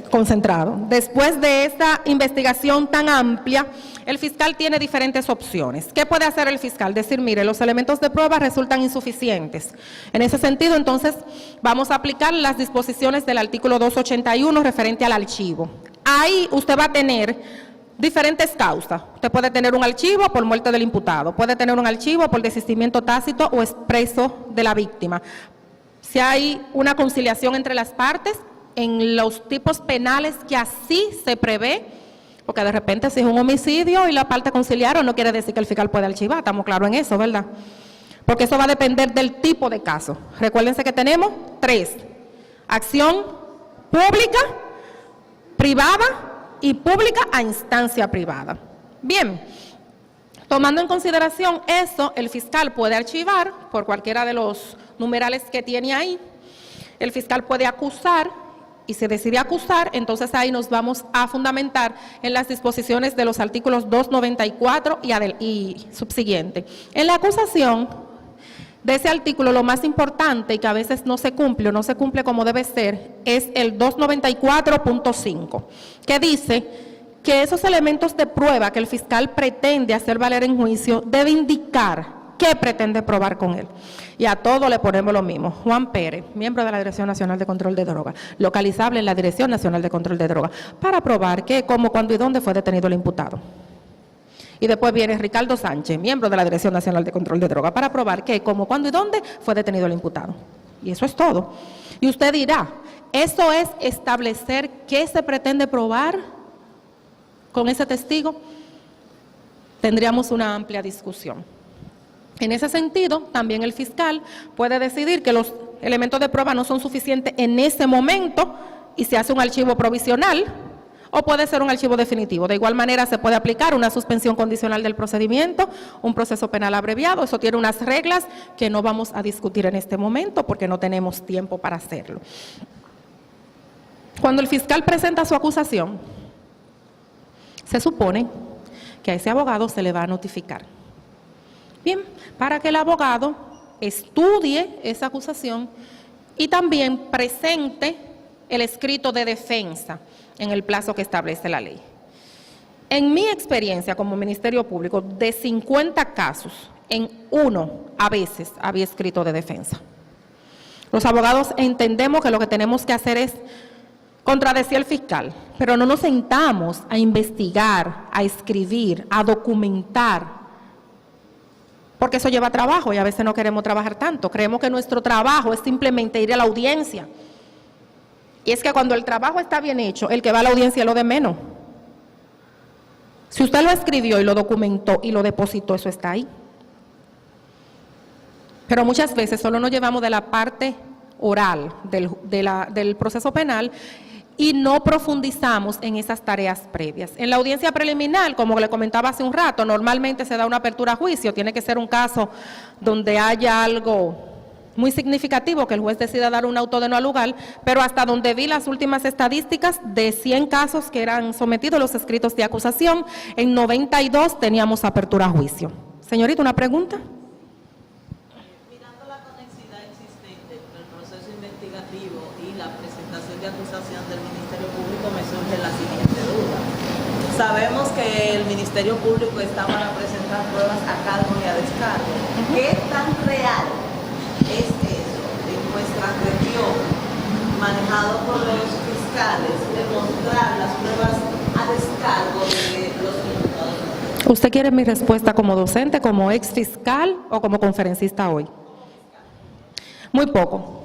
[SPEAKER 3] Concentrado. Después de esta investigación tan amplia, el fiscal tiene diferentes opciones. ¿Qué puede hacer el fiscal? Decir, mire, los elementos de prueba resultan insuficientes. En ese sentido, entonces, vamos a aplicar las disposiciones del artículo 281 referente al archivo. Ahí usted va a tener diferentes causas. Usted puede tener un archivo por muerte del imputado, puede tener un archivo por desistimiento tácito o expreso de la víctima. Si hay una conciliación entre las partes, en los tipos penales que así se prevé, Porque de repente si es un homicidio y la parte conciliaron, no quiere decir que el fiscal puede archivar, estamos claros en eso, ¿verdad? Porque eso va a depender del tipo de caso. Recuérdense que tenemos 3: acción pública, privada y pública a instancia privada. Bien, tomando en consideración eso, el fiscal puede archivar por cualquiera de los numerales que tiene ahí. El fiscal puede acusar, y si decide acusar, entonces ahí nos vamos a fundamentar en las disposiciones de los artículos 294 y subsiguiente. En la acusación de ese artículo, lo más importante y que a veces no se cumple o no se cumple como debe ser, es el 294.5, que dice que esos elementos de prueba que el fiscal pretende hacer valer en juicio debe indicar qué pretende probar con él. Y a todo le ponemos lo mismo. Juan Pérez, miembro de la Dirección Nacional de Control de Drogas, localizable en la Dirección Nacional de Control de Drogas, para probar qué, cómo, cuándo y dónde fue detenido el imputado. Y después viene Ricardo Sánchez, miembro de la Dirección Nacional de Control de Drogas, para probar qué, cómo, cuándo y dónde fue detenido el imputado. Y eso es todo. Y usted dirá, ¿eso es establecer qué se pretende probar con ese testigo? Tendríamos una amplia discusión. En ese sentido, también el fiscal puede decidir que los elementos de prueba no son suficientes en ese momento y se hace un archivo provisional, o puede ser un archivo definitivo. De igual manera se puede aplicar una suspensión condicional del procedimiento, un proceso penal abreviado. Eso tiene unas reglas que no vamos a discutir en este momento porque no tenemos tiempo para hacerlo. Cuando el fiscal presenta su acusación, se supone que a ese abogado se le va a notificar. Bien, para que el abogado estudie esa acusación y también presente el escrito de defensa en el plazo que establece la ley. En mi experiencia como Ministerio Público, de 50 casos, en 1 a veces había escrito de defensa. Los abogados entendemos que lo que tenemos que hacer es contradecir al fiscal, pero no nos sentamos a investigar, a escribir, a documentar, porque eso lleva trabajo y a veces no queremos trabajar tanto. Creemos que nuestro trabajo es simplemente ir a la audiencia. Y es que cuando el trabajo está bien hecho, el que va a la audiencia es lo de menos. Si usted lo escribió y lo documentó y lo depositó, eso está ahí. Pero muchas veces solo nos llevamos de la parte oral del proceso penal y no profundizamos en esas tareas previas. En la audiencia preliminar, como le comentaba hace un rato, normalmente se da una apertura a juicio. Tiene que ser un caso donde haya algo muy significativo que el juez decida dar un auto de no lugar, pero hasta donde vi las últimas estadísticas, de 100 casos que eran sometidos a los escritos de acusación, en 92 teníamos apertura a juicio. Señorita, ¿una pregunta?
[SPEAKER 6] Mirando la conexidad existente entre el proceso investigativo y la presentación de acusación del Ministerio Público, me surge la siguiente duda. Sabemos que el Ministerio Público está para presentar pruebas a cargo y a descargo. ¿Qué tan real es eso en nuestra región, manejado por los fiscales, demostrar las pruebas a descargo de los imputados?
[SPEAKER 3] ¿Usted quiere mi respuesta como docente, como ex fiscal o como conferencista hoy? Muy poco.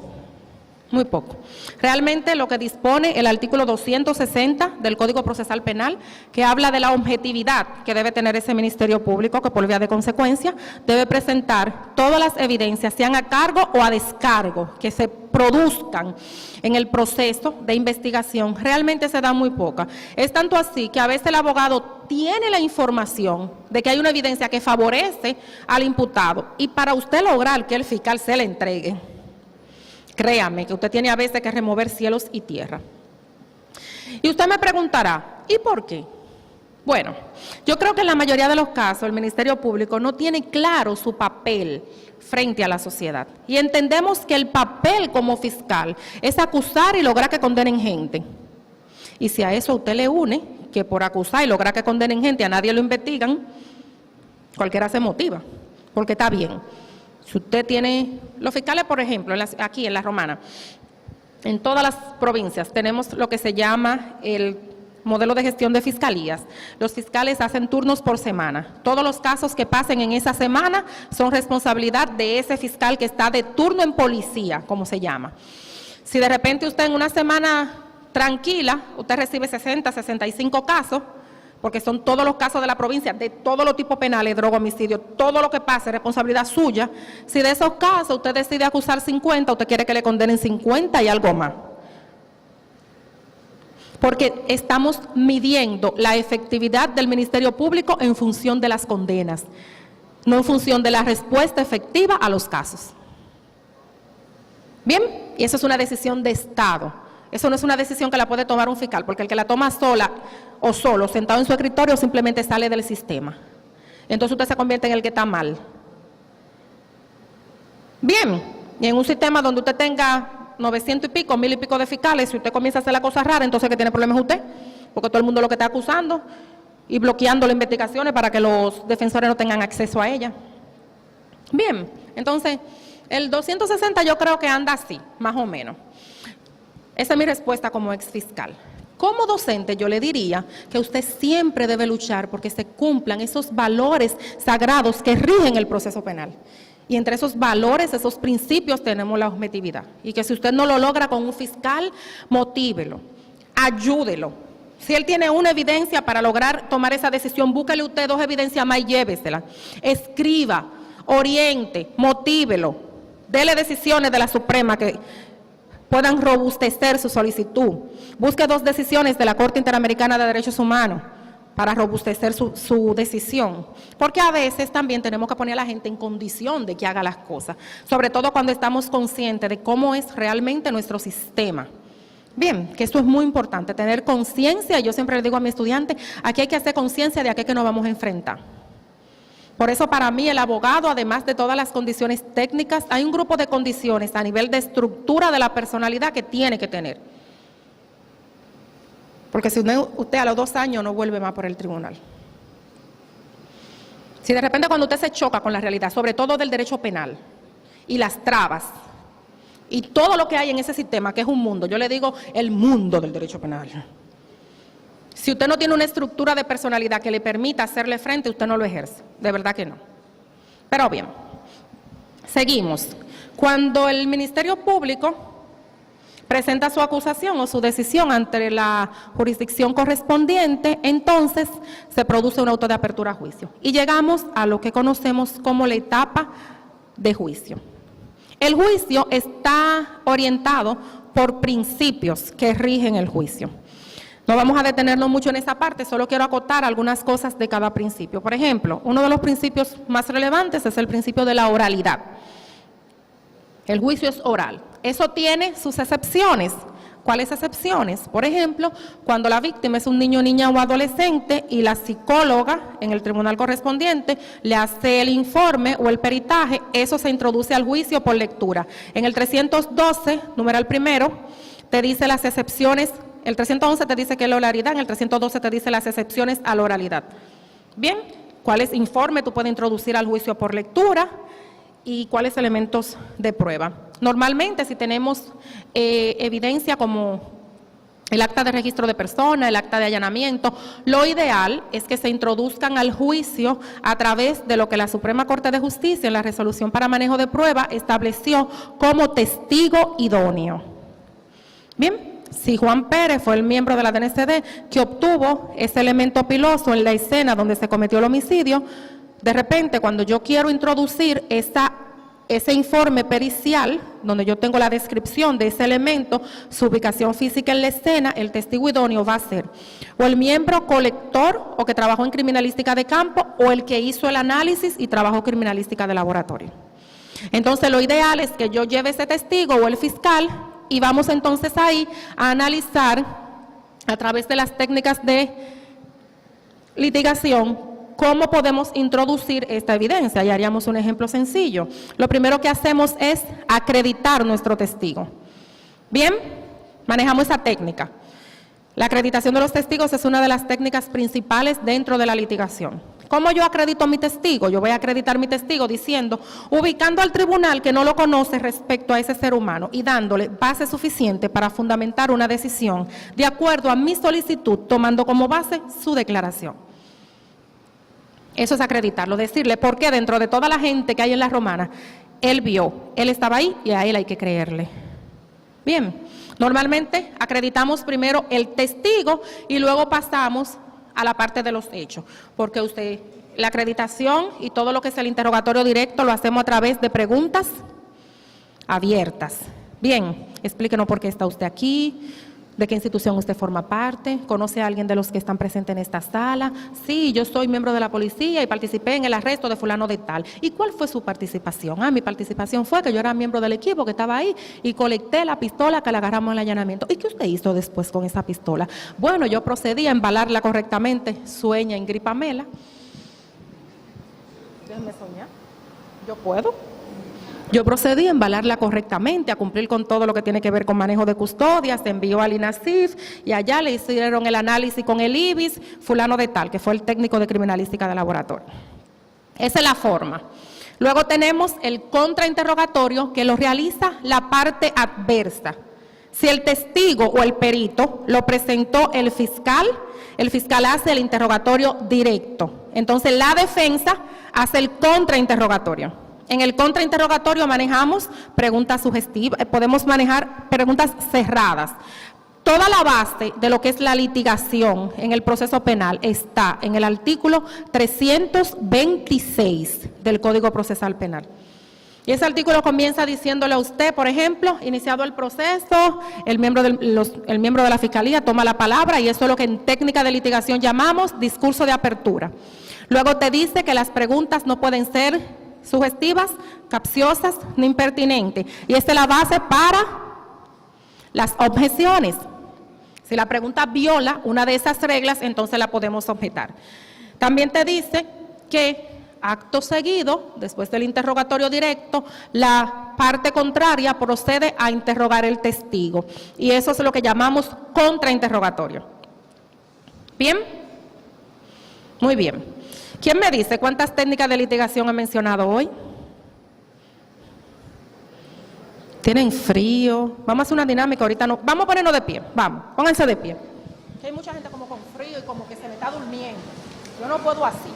[SPEAKER 3] Muy poco. Realmente lo que dispone el artículo 260 del Código Procesal Penal, que habla de la objetividad que debe tener ese Ministerio Público, que por vía de consecuencia debe presentar todas las evidencias, sean a cargo o a descargo, que se produzcan en el proceso de investigación, realmente se da muy poca. Es tanto así que a veces el abogado tiene la información de que hay una evidencia que favorece al imputado, y para usted lograr que el fiscal se le entregue, créame que usted tiene a veces que remover cielos y tierra. Y usted me preguntará, ¿y por qué? Bueno, yo creo que en la mayoría de los casos el Ministerio Público no tiene claro su papel frente a la sociedad. Y entendemos que el papel como fiscal es acusar y lograr que condenen gente. Y si a eso usted le une, que por acusar y lograr que condenen gente a nadie lo investigan, cualquiera se motiva, porque está bien. Si usted tiene, los fiscales, por ejemplo, aquí en La Romana, en todas las provincias tenemos lo que se llama el modelo de gestión de fiscalías. Los fiscales hacen turnos por semana. Todos los casos que pasen en esa semana son responsabilidad de ese fiscal que está de turno en policía, como se llama. Si de repente usted en una semana tranquila, usted recibe 60, 65 casos, porque son todos los casos de la provincia, de todos los tipos penales, droga, homicidio, todo lo que pase es responsabilidad suya. Si de esos casos usted decide acusar 50, usted quiere que le condenen 50 y algo más. Porque estamos midiendo la efectividad del Ministerio Público en función de las condenas, no en función de la respuesta efectiva a los casos. Bien, y eso es una decisión de Estado. Eso no es una decisión que la puede tomar un fiscal, porque el que la toma sola o solo, sentado en su escritorio, simplemente sale del sistema. Entonces usted se convierte en el que está mal. Bien, y en un sistema donde usted tenga 900 y pico, 1000 y pico de fiscales, si usted comienza a hacer la cosa rara, entonces ¿qué tiene problemas usted? Porque todo el mundo lo que está acusando y bloqueando las investigaciones para que los defensores no tengan acceso a ella. Bien, entonces el 260 yo creo que anda así, más o menos. Esa es mi respuesta como exfiscal. Como docente yo le diría que usted siempre debe luchar porque se cumplan esos valores sagrados que rigen el proceso penal. Y entre esos valores, esos principios tenemos la objetividad. Y que si usted no lo logra con un fiscal, motívelo, ayúdelo. Si él tiene una evidencia para lograr tomar esa decisión, búsquele usted 2 evidencias más y llévesela. Escriba, oriente, motívelo, dele decisiones de la Suprema que puedan robustecer su solicitud. Busque 2 decisiones de la Corte Interamericana de Derechos Humanos para robustecer su decisión. Porque a veces también tenemos que poner a la gente en condición de que haga las cosas, sobre todo cuando estamos conscientes de cómo es realmente nuestro sistema. Bien, que esto es muy importante, tener conciencia. Yo siempre le digo a mi estudiante, aquí hay que hacer conciencia de a qué que nos vamos a enfrentar. Por eso para mí el abogado, además de todas las condiciones técnicas, hay un grupo de condiciones a nivel de estructura de la personalidad que tiene que tener. Porque si usted a los 2 años no vuelve más por el tribunal. Si de repente cuando usted se choca con la realidad, sobre todo del derecho penal, y las trabas, y todo lo que hay en ese sistema, que es un mundo, yo le digo el mundo del derecho penal. Si usted no tiene una estructura de personalidad que le permita hacerle frente, usted no lo ejerce, de verdad que no. Pero bien, seguimos. Cuando el Ministerio Público presenta su acusación o su decisión ante la jurisdicción correspondiente, entonces se produce un auto de apertura a juicio. Y llegamos a lo que conocemos como la etapa de juicio. El juicio está orientado por principios que rigen el juicio. No vamos a detenernos mucho en esa parte, solo quiero acotar algunas cosas de cada principio. Por ejemplo, uno de los principios más relevantes es el principio de la oralidad. El juicio es oral. Eso tiene sus excepciones. ¿Cuáles excepciones? Por ejemplo, cuando la víctima es un niño, niña o adolescente y la psicóloga en el tribunal correspondiente le hace el informe o el peritaje, eso se introduce al juicio por lectura. En el 312, numeral primero, te dice las excepciones. El 311 te dice que es la oralidad, en el 312 te dice las excepciones a la oralidad. Bien, ¿cuáles informes tú puedes introducir al juicio por lectura y cuáles elementos de prueba? Normalmente, si tenemos evidencia como el acta de registro de persona, el acta de allanamiento, lo ideal es que se introduzcan al juicio a través de lo que la Suprema Corte de Justicia en la resolución para manejo de prueba estableció como testigo idóneo. Bien. Si Juan Pérez fue el miembro de la DNCD que obtuvo ese elemento piloso en la escena donde se cometió el homicidio, de repente cuando yo quiero introducir ese informe pericial, donde yo tengo la descripción de ese elemento, su ubicación física en la escena, el testigo idóneo va a ser o el miembro colector o que trabajó en criminalística de campo o el que hizo el análisis y trabajó criminalística de laboratorio. Entonces lo ideal es que yo lleve ese testigo o el fiscal y vamos entonces ahí a analizar a través de las técnicas de litigación cómo podemos introducir esta evidencia. Y haríamos un ejemplo sencillo. Lo primero que hacemos es acreditar nuestro testigo. Bien, manejamos esa técnica. La acreditación de los testigos es una de las técnicas principales dentro de la litigación. ¿Cómo yo acredito a mi testigo? Yo voy a acreditar mi testigo diciendo, ubicando al tribunal que no lo conoce respecto a ese ser humano y dándole base suficiente para fundamentar una decisión de acuerdo a mi solicitud, tomando como base su declaración. Eso es acreditarlo, decirle por qué dentro de toda la gente que hay en la Romana, él vio, él estaba ahí y a él hay que creerle. Bien, normalmente acreditamos primero el testigo y luego pasamos a la parte de los hechos, porque usted, la acreditación y todo lo que es el interrogatorio directo lo hacemos a través de preguntas abiertas. Bien, explíquenos por qué está usted aquí, de qué institución usted forma parte, conoce a alguien de los que están presentes en esta sala. Sí, yo soy miembro de la policía y participé en el arresto de fulano de tal. ¿Y cuál fue su participación? Mi participación fue que yo era miembro del equipo que estaba ahí y colecté la pistola que le agarramos en el allanamiento. ¿Y qué usted hizo después con esa pistola? Bueno, yo procedí a embalarla correctamente, sueña en gripamela. Déjeme soñar, yo puedo. Yo procedí a embalarla correctamente, a cumplir con todo lo que tiene que ver con manejo de custodia, se envió al INASIF y allá le hicieron el análisis con el IBIS, fulano de tal, que fue el técnico de criminalística del laboratorio. Esa es la forma. Luego tenemos el contrainterrogatorio que lo realiza la parte adversa. Si el testigo o el perito lo presentó el fiscal hace el interrogatorio directo. Entonces la defensa hace el contrainterrogatorio. En el contrainterrogatorio manejamos preguntas sugestivas, podemos manejar preguntas cerradas. Toda la base de lo que es la litigación en el proceso penal está en el artículo 326 del Código Procesal Penal. Y ese artículo comienza diciéndole a usted, por ejemplo, iniciado el proceso, el miembro de la Fiscalía toma la palabra y eso es lo que en técnica de litigación llamamos discurso de apertura. Luego te dice que las preguntas no pueden ser sugestivas, capciosas ni impertinentes. Y esta es la base para las objeciones. Si la pregunta viola una de esas reglas, entonces la podemos objetar. También te dice que acto seguido, después del interrogatorio directo, la parte contraria procede a interrogar el testigo. Y eso es lo que llamamos contrainterrogatorio. ¿Bien? Muy bien. ¿Quién me dice cuántas técnicas de litigación he mencionado hoy? ¿Tienen frío? Vamos a hacer una dinámica ahorita. No. Vamos a ponernos de pie. Vamos, pónganse de pie. Hay mucha gente como con frío y como que se me está durmiendo. Yo no puedo así.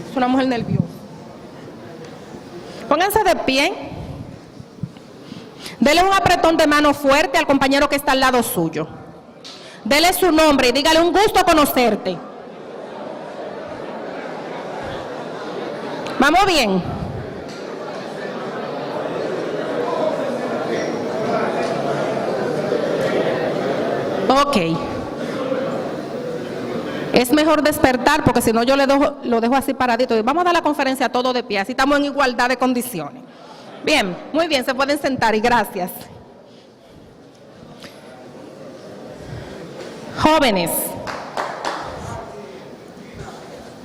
[SPEAKER 3] Es una mujer nerviosa. Pónganse de pie. Dele un apretón de mano fuerte al compañero que está al lado suyo. Dele su nombre y dígale un gusto conocerte. ¿Vamos bien? Ok. Es mejor despertar porque si no yo lo dejo así paradito. Vamos a dar la conferencia todo de pie, así estamos en igualdad de condiciones. Bien, muy bien, se pueden sentar y gracias. Jóvenes.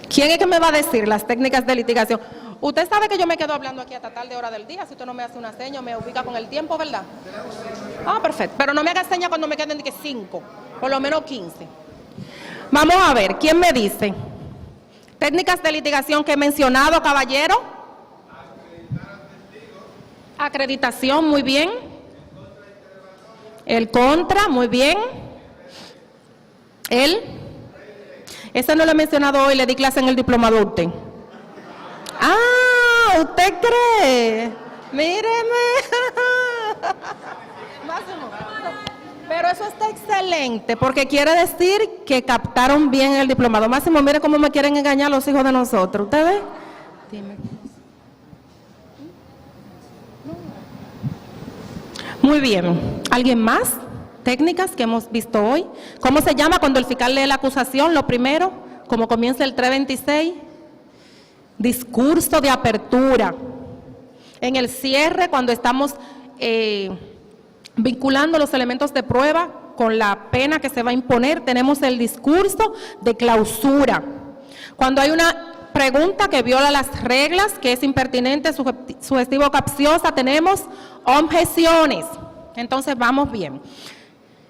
[SPEAKER 3] ¿Quién es que me va a decir las técnicas de litigación? Usted sabe que yo me quedo hablando aquí hasta tarde hora del día, si usted no me hace una seña, me ubica con el tiempo, ¿verdad? Perfecto, pero no me haga seña cuando me queden de que 5, por lo menos 15. Vamos a ver, ¿quién me dice? Técnicas de litigación que he mencionado, caballero. Acreditación, muy bien. El contra, muy bien. Ese no lo he mencionado hoy, le di clase en el diplomado a usted. ¿Usted cree? Míreme. Máximo. Pero eso está excelente, porque quiere decir que captaron bien el diplomado. Máximo, mire cómo me quieren engañar los hijos de nosotros. ¿Usted ve? Dime. Muy bien. ¿Alguien más? Técnicas que hemos visto hoy. ¿Cómo se llama cuando el fiscal lee la acusación? Lo primero, como comienza el 326, discurso de apertura. En el cierre, cuando estamos vinculando los elementos de prueba con la pena que se va a imponer, tenemos el discurso de clausura. Cuando hay una pregunta que viola las reglas, que es impertinente, sugestivo o capciosa, tenemos objeciones. Entonces vamos bien.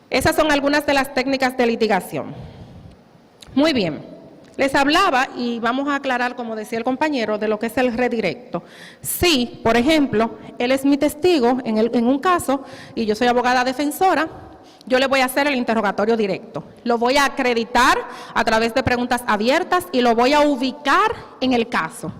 [SPEAKER 3] Esas son algunas de las técnicas de litigación. Muy bien. Les hablaba, y vamos a aclarar, como decía el compañero, de lo que es el redirecto. Si, por ejemplo, él es mi testigo en un caso, y yo soy abogada defensora, yo le voy a hacer el interrogatorio directo. Lo voy a acreditar a través de preguntas abiertas y lo voy a ubicar en el caso.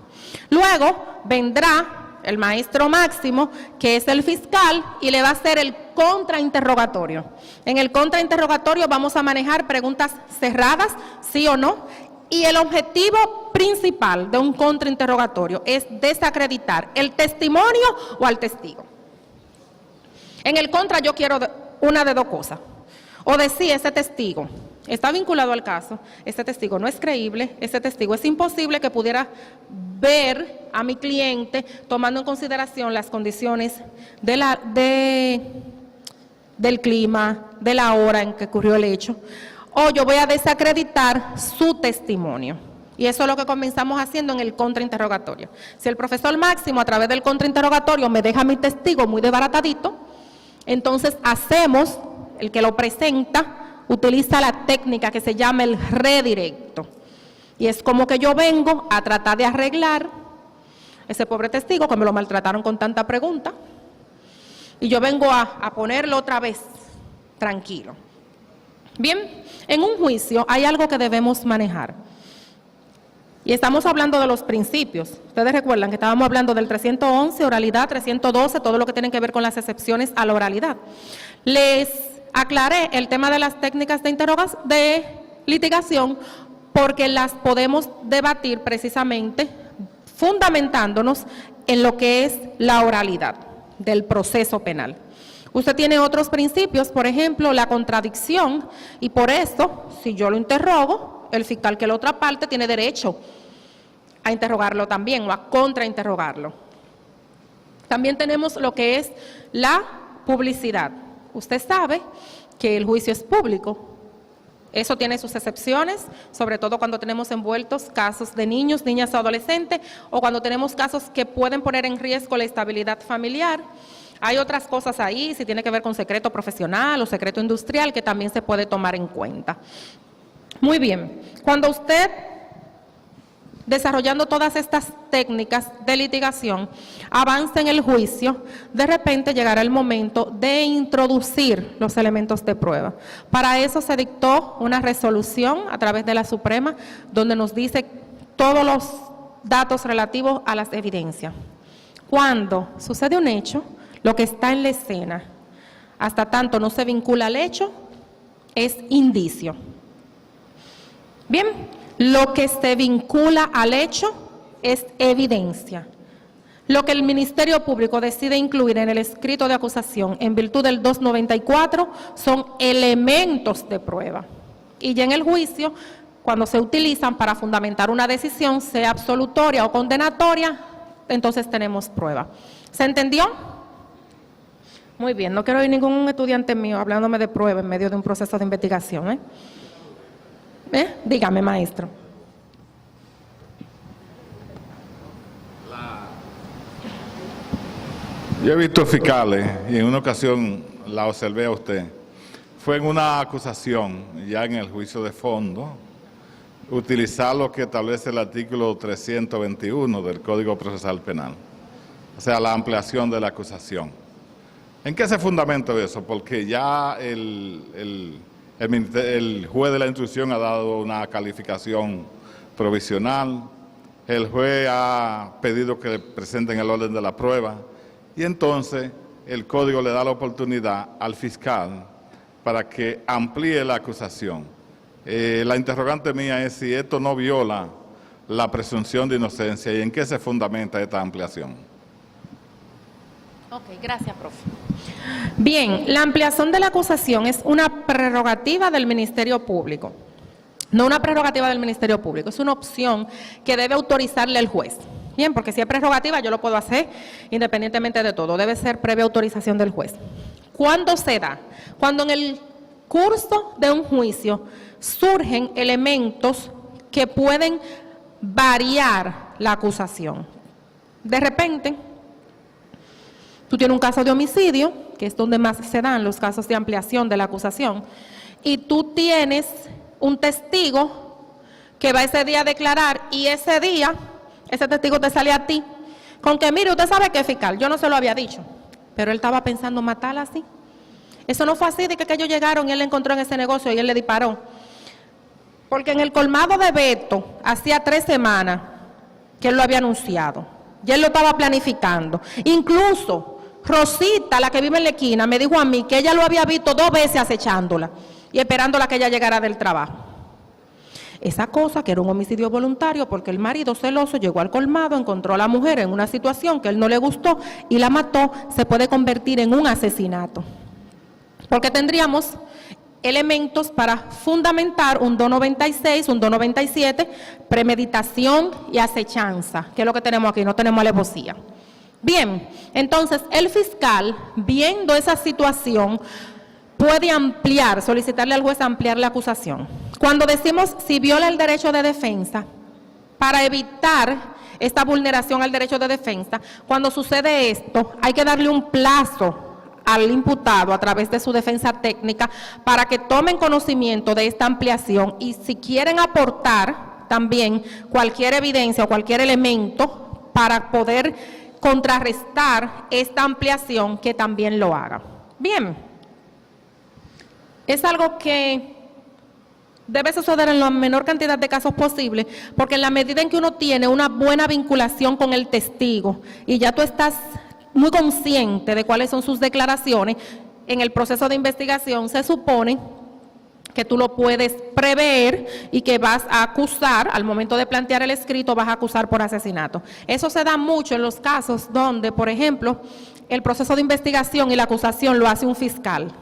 [SPEAKER 3] Luego vendrá el maestro Máximo, que es el fiscal, y le va a hacer el contrainterrogatorio. En el contrainterrogatorio vamos a manejar preguntas cerradas, sí o no, Y el objetivo principal de un contrainterrogatorio es desacreditar el testimonio o al testigo. En el contra yo quiero una de dos cosas. O decir, ese testigo está vinculado al caso, ese testigo no es creíble, ese testigo es imposible que pudiera ver a mi cliente tomando en consideración las condiciones del clima, de la hora en que ocurrió el hecho, o yo voy a desacreditar su testimonio. Y eso es lo que comenzamos haciendo en el contrainterrogatorio. Si el profesor Máximo a través del contrainterrogatorio me deja mi testigo muy desbaratadito, entonces hacemos, el que lo presenta, utiliza la técnica que se llama el redirecto. Y es como que yo vengo a tratar de arreglar ese pobre testigo que me lo maltrataron con tanta pregunta. Y yo vengo a ponerlo otra vez tranquilo. Bien, en un juicio hay algo que debemos manejar. Y estamos hablando de los principios. Ustedes recuerdan que estábamos hablando del 311, oralidad, 312, todo lo que tiene que ver con las excepciones a la oralidad. Les aclaré el tema de las técnicas de litigación porque las podemos debatir precisamente fundamentándonos en lo que es la oralidad del proceso penal. Usted tiene otros principios, por ejemplo, la contradicción, y por eso, si yo lo interrogo, el fiscal que la otra parte tiene derecho a interrogarlo también o a contrainterrogarlo. También tenemos lo que es la publicidad. Usted sabe que el juicio es público. Eso tiene sus excepciones, sobre todo cuando tenemos envueltos casos de niños, niñas o adolescentes, o cuando tenemos casos que pueden poner en riesgo la estabilidad familiar. Hay otras cosas ahí, si tiene que ver con secreto profesional o secreto industrial, que también se puede tomar en cuenta. Muy bien, cuando usted, desarrollando todas estas técnicas de litigación, avanza en el juicio, de repente llegará el momento de introducir los elementos de prueba. Para eso se dictó una resolución a través de la Suprema, donde nos dice todos los datos relativos a las evidencias. Cuando sucede un hecho, lo que está en la escena, hasta tanto no se vincula al hecho, es indicio. Bien, lo que se vincula al hecho es evidencia. Lo que el Ministerio Público decide incluir en el escrito de acusación en virtud del 294 son elementos de prueba. Y ya en el juicio, cuando se utilizan para fundamentar una decisión, sea absolutoria o condenatoria, entonces tenemos prueba. ¿Se entendió? Muy bien, no quiero oír ningún estudiante mío hablándome de prueba en medio de un proceso de investigación. Dígame, maestro.
[SPEAKER 4] Yo he visto fiscales, y en una ocasión la observé a usted, fue en una acusación, ya en el juicio de fondo, utilizar lo que establece el artículo 321 del Código Procesal Penal, o sea, la ampliación de la acusación. ¿En qué se fundamenta eso? Porque ya el juez de la instrucción ha dado una calificación provisional, el juez ha pedido que presenten el orden de la prueba y entonces el código le da la oportunidad al fiscal para que amplíe la acusación. La interrogante mía es si esto no viola la presunción de inocencia y en qué se fundamenta esta ampliación.
[SPEAKER 3] Ok, gracias, profe. Bien, la ampliación de la acusación es una prerrogativa del Ministerio Público. No una prerrogativa del Ministerio Público, es una opción que debe autorizarle el juez. Bien, porque si es prerrogativa yo lo puedo hacer independientemente de todo, debe ser previa autorización del juez. ¿Cuándo se da? Cuando en el curso de un juicio surgen elementos que pueden variar la acusación. De repente, tú tienes un caso de homicidio, que es donde más se dan los casos de ampliación de la acusación, y tú tienes un testigo que va ese día a declarar y ese día, ese testigo te sale a ti con que, mire, usted sabe que fiscal, yo no se lo había dicho, pero él estaba pensando matarla así. Eso no fue así de que ellos llegaron y él le encontró en ese negocio y él le disparó. Porque en el colmado de Beto, hacía 3 semanas que él lo había anunciado, y él lo estaba planificando. Incluso Rosita, la que vive en la esquina, me dijo a mí que ella lo había visto 2 veces acechándola y esperándola que ella llegara del trabajo. Esa cosa que era un homicidio voluntario porque el marido celoso llegó al colmado, encontró a la mujer en una situación que él no le gustó y la mató, se puede convertir en un asesinato. Porque tendríamos elementos para fundamentar un 296, un 297, premeditación y acechanza, que es lo que tenemos aquí, no tenemos alevosía. Bien, entonces el fiscal, viendo esa situación, puede ampliar, solicitarle al juez ampliar la acusación. Cuando decimos si viola el derecho de defensa, para evitar esta vulneración al derecho de defensa, cuando sucede esto, hay que darle un plazo al imputado a través de su defensa técnica para que tomen conocimiento de esta ampliación y si quieren aportar también cualquier evidencia o cualquier elemento para poder contrarrestar esta ampliación, que también lo haga. Bien, es algo que debe suceder en la menor cantidad de casos posible, porque en la medida en que uno tiene una buena vinculación con el testigo y ya tú estás muy consciente de cuáles son sus declaraciones, en el proceso de investigación se supone que tú lo puedes prever y que vas a acusar, al momento de plantear el escrito, vas a acusar por asesinato. Eso se da mucho en los casos donde, por ejemplo, el proceso de investigación y la acusación lo hace un fiscal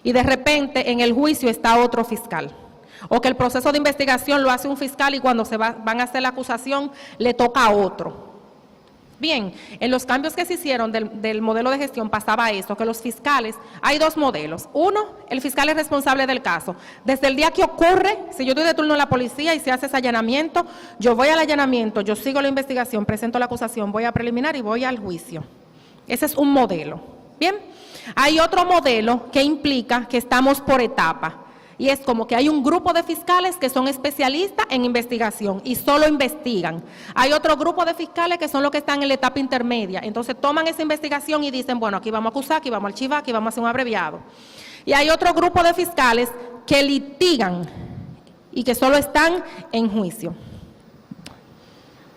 [SPEAKER 3] y de repente en el juicio está otro fiscal. O que el proceso de investigación lo hace un fiscal y cuando van a hacer la acusación le toca a otro. Bien, en los cambios que se hicieron del modelo de gestión pasaba eso, que los fiscales, hay dos modelos. Uno, el fiscal es responsable del caso. Desde el día que ocurre, si yo doy de turno a la policía y se hace ese allanamiento, yo voy al allanamiento, yo sigo la investigación, presento la acusación, voy a preliminar y voy al juicio. Ese es un modelo. Bien, hay otro modelo que implica que estamos por etapa. Y es como que hay un grupo de fiscales que son especialistas en investigación y solo investigan. Hay otro grupo de fiscales que son los que están en la etapa intermedia. Entonces toman esa investigación y dicen, bueno, aquí vamos a acusar, aquí vamos a archivar, aquí vamos a hacer un abreviado. Y hay otro grupo de fiscales que litigan y que solo están en juicio.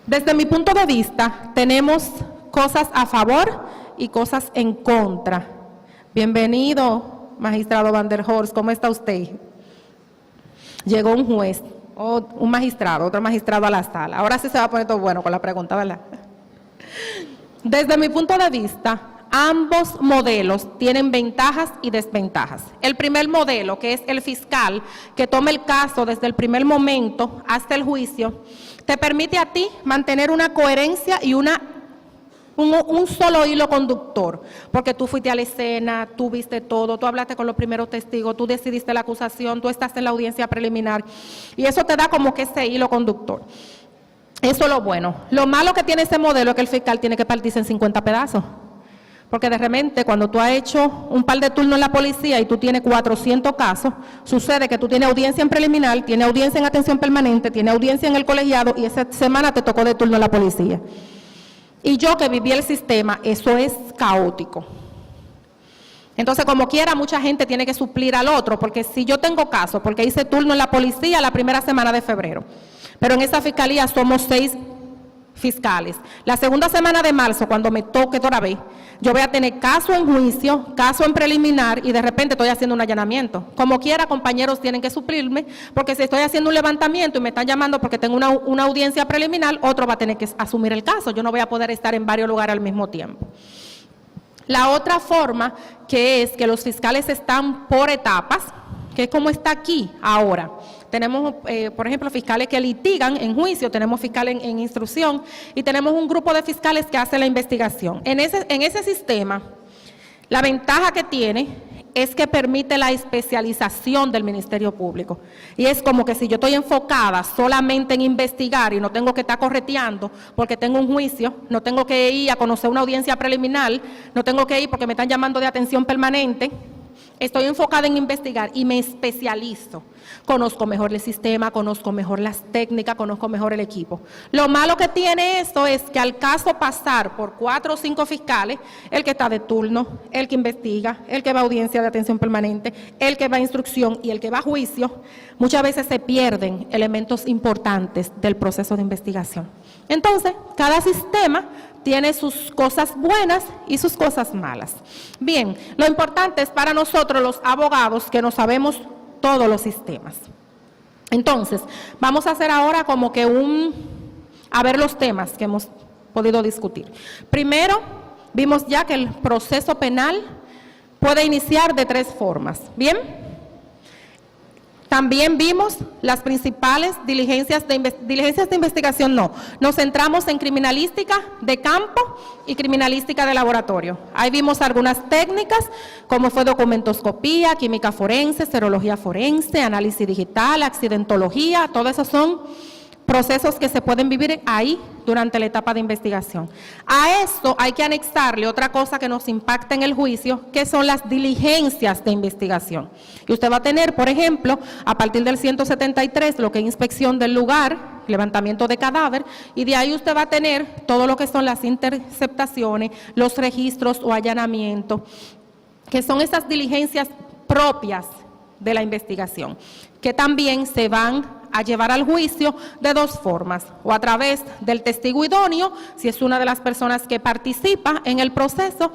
[SPEAKER 3] Desde mi punto de vista, tenemos cosas a favor y cosas en contra. Bienvenido, magistrado Van der Horst, ¿cómo está usted? Llegó un juez, o un magistrado, otro magistrado a la sala. Ahora sí se va a poner todo bueno con la pregunta, ¿verdad? Desde mi punto de vista, ambos modelos tienen ventajas y desventajas. El primer modelo, que es el fiscal, que toma el caso desde el primer momento hasta el juicio, te permite a ti mantener una coherencia y un solo hilo conductor, porque tú fuiste a la escena, tú viste todo, tú hablaste con los primeros testigos, tú decidiste la acusación, tú estás en la audiencia preliminar, y eso te da como que ese hilo conductor. Eso es lo bueno. Lo malo que tiene ese modelo es que el fiscal tiene que partirse en 50 pedazos, porque de repente cuando tú has hecho un par de turnos en la policía y tú tienes 400 casos, sucede que tú tienes audiencia en preliminar, tienes audiencia en atención permanente, tienes audiencia en el colegiado y esa semana te tocó de turno en la policía. Y yo que viví el sistema, eso es caótico. Entonces, como quiera, mucha gente tiene que suplir al otro, porque si yo tengo caso, porque hice turno en la policía la primera semana de febrero, pero en esa fiscalía somos 6 fiscales. La segunda semana de marzo, cuando me toque otra vez, yo voy a tener caso en juicio, caso en preliminar y de repente estoy haciendo un allanamiento. Como quiera, compañeros tienen que suplirme, porque si estoy haciendo un levantamiento y me están llamando porque tengo una audiencia preliminar, otro va a tener que asumir el caso. Yo no voy a poder estar en varios lugares al mismo tiempo. La otra forma, que es que los fiscales están por etapas, que es como está aquí ahora. Tenemos, por ejemplo, fiscales que litigan en juicio, tenemos fiscales en instrucción y tenemos un grupo de fiscales que hace la investigación. En ese sistema, la ventaja que tiene es que permite la especialización del Ministerio Público. Y es como que si yo estoy enfocada solamente en investigar y no tengo que estar correteando porque tengo un juicio, no tengo que ir a conocer una audiencia preliminar, no tengo que ir porque me están llamando de atención permanente, estoy enfocada en investigar y me especializo. Conozco mejor el sistema, conozco mejor las técnicas, conozco mejor el equipo. Lo malo que tiene esto es que al caso pasar por 4 o 5 fiscales, el que está de turno, el que investiga, el que va a audiencia de atención permanente, el que va a instrucción y el que va a juicio, muchas veces se pierden elementos importantes del proceso de investigación. Entonces, cada sistema tiene sus cosas buenas y sus cosas malas. Bien, lo importante es para nosotros los abogados que no sabemos todos los sistemas. Entonces, vamos a hacer ahora como que a ver los temas que hemos podido discutir. Primero, vimos ya que el proceso penal puede iniciar de 3 formas, ¿bien? También vimos las principales diligencias de investigación, no. Nos centramos en criminalística de campo y criminalística de laboratorio. Ahí vimos algunas técnicas, como fue documentoscopía, química forense, serología forense, análisis digital, accidentología, todo eso son procesos que se pueden vivir ahí durante la etapa de investigación. A esto hay que anexarle otra cosa que nos impacta en el juicio, que son las diligencias de investigación. Y usted va a tener, por ejemplo, a partir del 173, lo que es inspección del lugar, levantamiento de cadáver, y de ahí usted va a tener todo lo que son las interceptaciones, los registros o allanamientos, que son esas diligencias propias de la investigación, que también se van a llevar al juicio de 2 formas, o a través del testigo idóneo, si es una de las personas que participa en el proceso,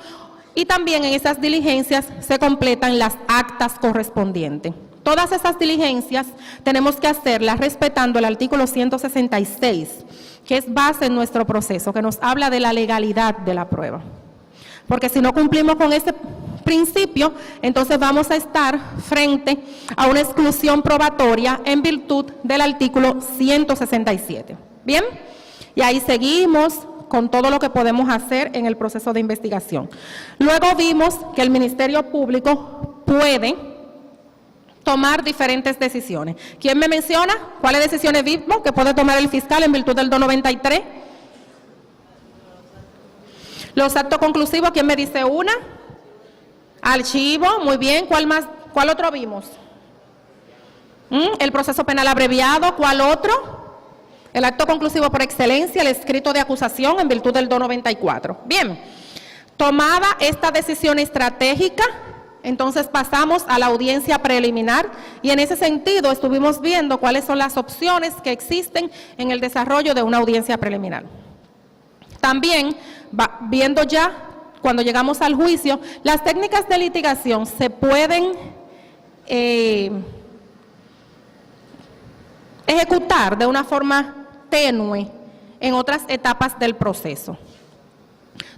[SPEAKER 3] y también en esas diligencias se completan las actas correspondientes. Todas esas diligencias tenemos que hacerlas respetando el artículo 166, que es base en nuestro proceso, que nos habla de la legalidad de la prueba. Porque si no cumplimos con ese principio, entonces vamos a estar frente a una exclusión probatoria en virtud del artículo 167. ¿Bien? Y ahí seguimos con todo lo que podemos hacer en el proceso de investigación. Luego vimos que el Ministerio Público puede tomar diferentes decisiones. ¿Quién me menciona cuáles decisiones vimos que puede tomar el fiscal en virtud del 293? Los actos conclusivos, ¿quién me dice una? Archivo, muy bien. ¿Cuál más? ¿Cuál otro vimos? El proceso penal abreviado. ¿Cuál otro? El acto conclusivo por excelencia, el escrito de acusación en virtud del 294. Bien, tomada esta decisión estratégica, entonces pasamos a la audiencia preliminar y en ese sentido estuvimos viendo cuáles son las opciones que existen en el desarrollo de una audiencia preliminar. También, viendo ya, cuando llegamos al juicio, las técnicas de litigación se pueden ejecutar de una forma tenue en otras etapas del proceso.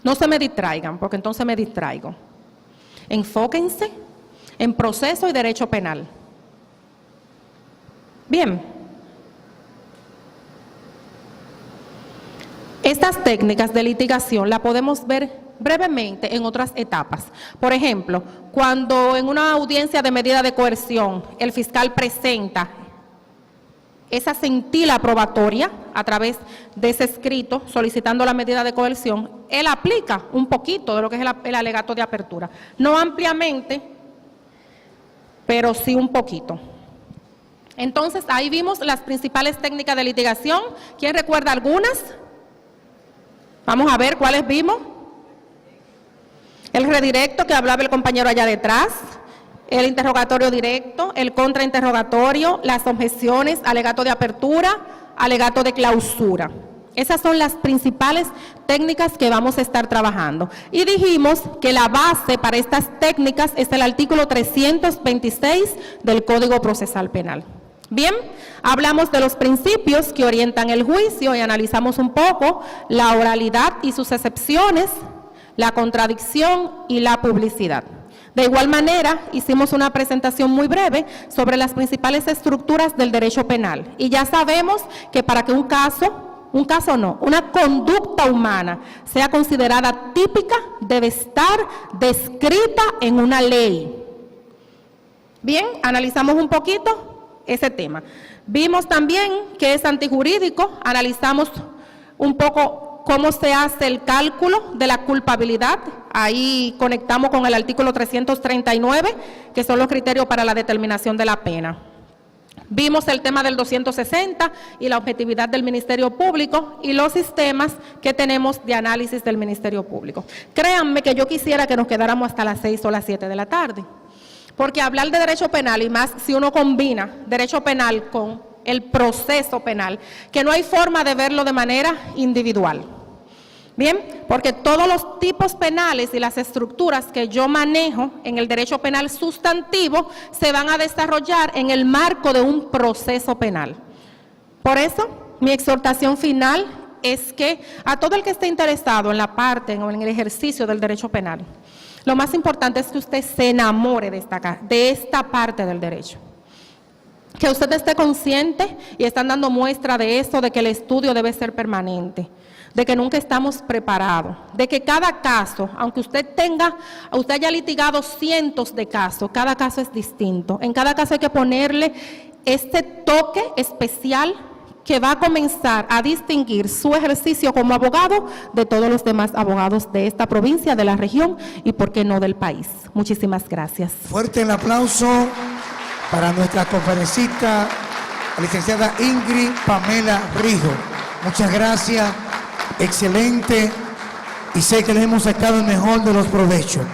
[SPEAKER 3] No se me distraigan, porque entonces me distraigo. Enfóquense en proceso y derecho penal. Bien. Estas técnicas de litigación las podemos ver brevemente en otras etapas. Por ejemplo, cuando en una audiencia de medida de coerción el fiscal presenta esa cintila probatoria a través de ese escrito solicitando la medida de coerción, él aplica un poquito de lo que es el alegato de apertura. No ampliamente, pero sí un poquito. Entonces, ahí vimos las principales técnicas de litigación. ¿Quién recuerda algunas? Vamos a ver cuáles vimos. El redirecto que hablaba el compañero allá detrás, el interrogatorio directo, el contrainterrogatorio, las objeciones, alegato de apertura, alegato de clausura. Esas son las principales técnicas que vamos a estar trabajando. Y dijimos que la base para estas técnicas es el artículo 326 del Código Procesal Penal. Bien, hablamos de los principios que orientan el juicio y analizamos un poco la oralidad y sus excepciones, la contradicción y la publicidad. De igual manera, hicimos una presentación muy breve sobre las principales estructuras del derecho penal. Y ya sabemos que para que una conducta humana sea considerada típica, debe estar descrita en una ley. Bien, analizamos un poquito ese tema. Vimos también que es antijurídico, analizamos un poco cómo se hace el cálculo de la culpabilidad, ahí conectamos con el artículo 339, que son los criterios para la determinación de la pena. Vimos el tema del 260 y la objetividad del Ministerio Público y los sistemas que tenemos de análisis del Ministerio Público. Créanme que yo quisiera que nos quedáramos hasta las 6 o las 7 de la tarde. Porque hablar de derecho penal, y más si uno combina derecho penal con el proceso penal, que no hay forma de verlo de manera individual. Bien, porque todos los tipos penales y las estructuras que yo manejo en el derecho penal sustantivo se van a desarrollar en el marco de un proceso penal. Por eso, mi exhortación final es que a todo el que esté interesado en la parte o en el ejercicio del derecho penal, lo más importante es que usted se enamore de esta parte del derecho. Que usted esté consciente, y están dando muestra de eso, de que el estudio debe ser permanente, de que nunca estamos preparados, de que cada caso, aunque usted haya litigado cientos de casos, cada caso es distinto. En cada caso hay que ponerle este toque especial que va a comenzar a distinguir su ejercicio como abogado de todos los demás abogados de esta provincia, de la región y, por qué no, del país. Muchísimas gracias.
[SPEAKER 2] Fuerte el aplauso para nuestra conferencista, la licenciada Ingrid Pamela Rijo. Muchas gracias, excelente, y sé que le hemos sacado el mejor de los provechos.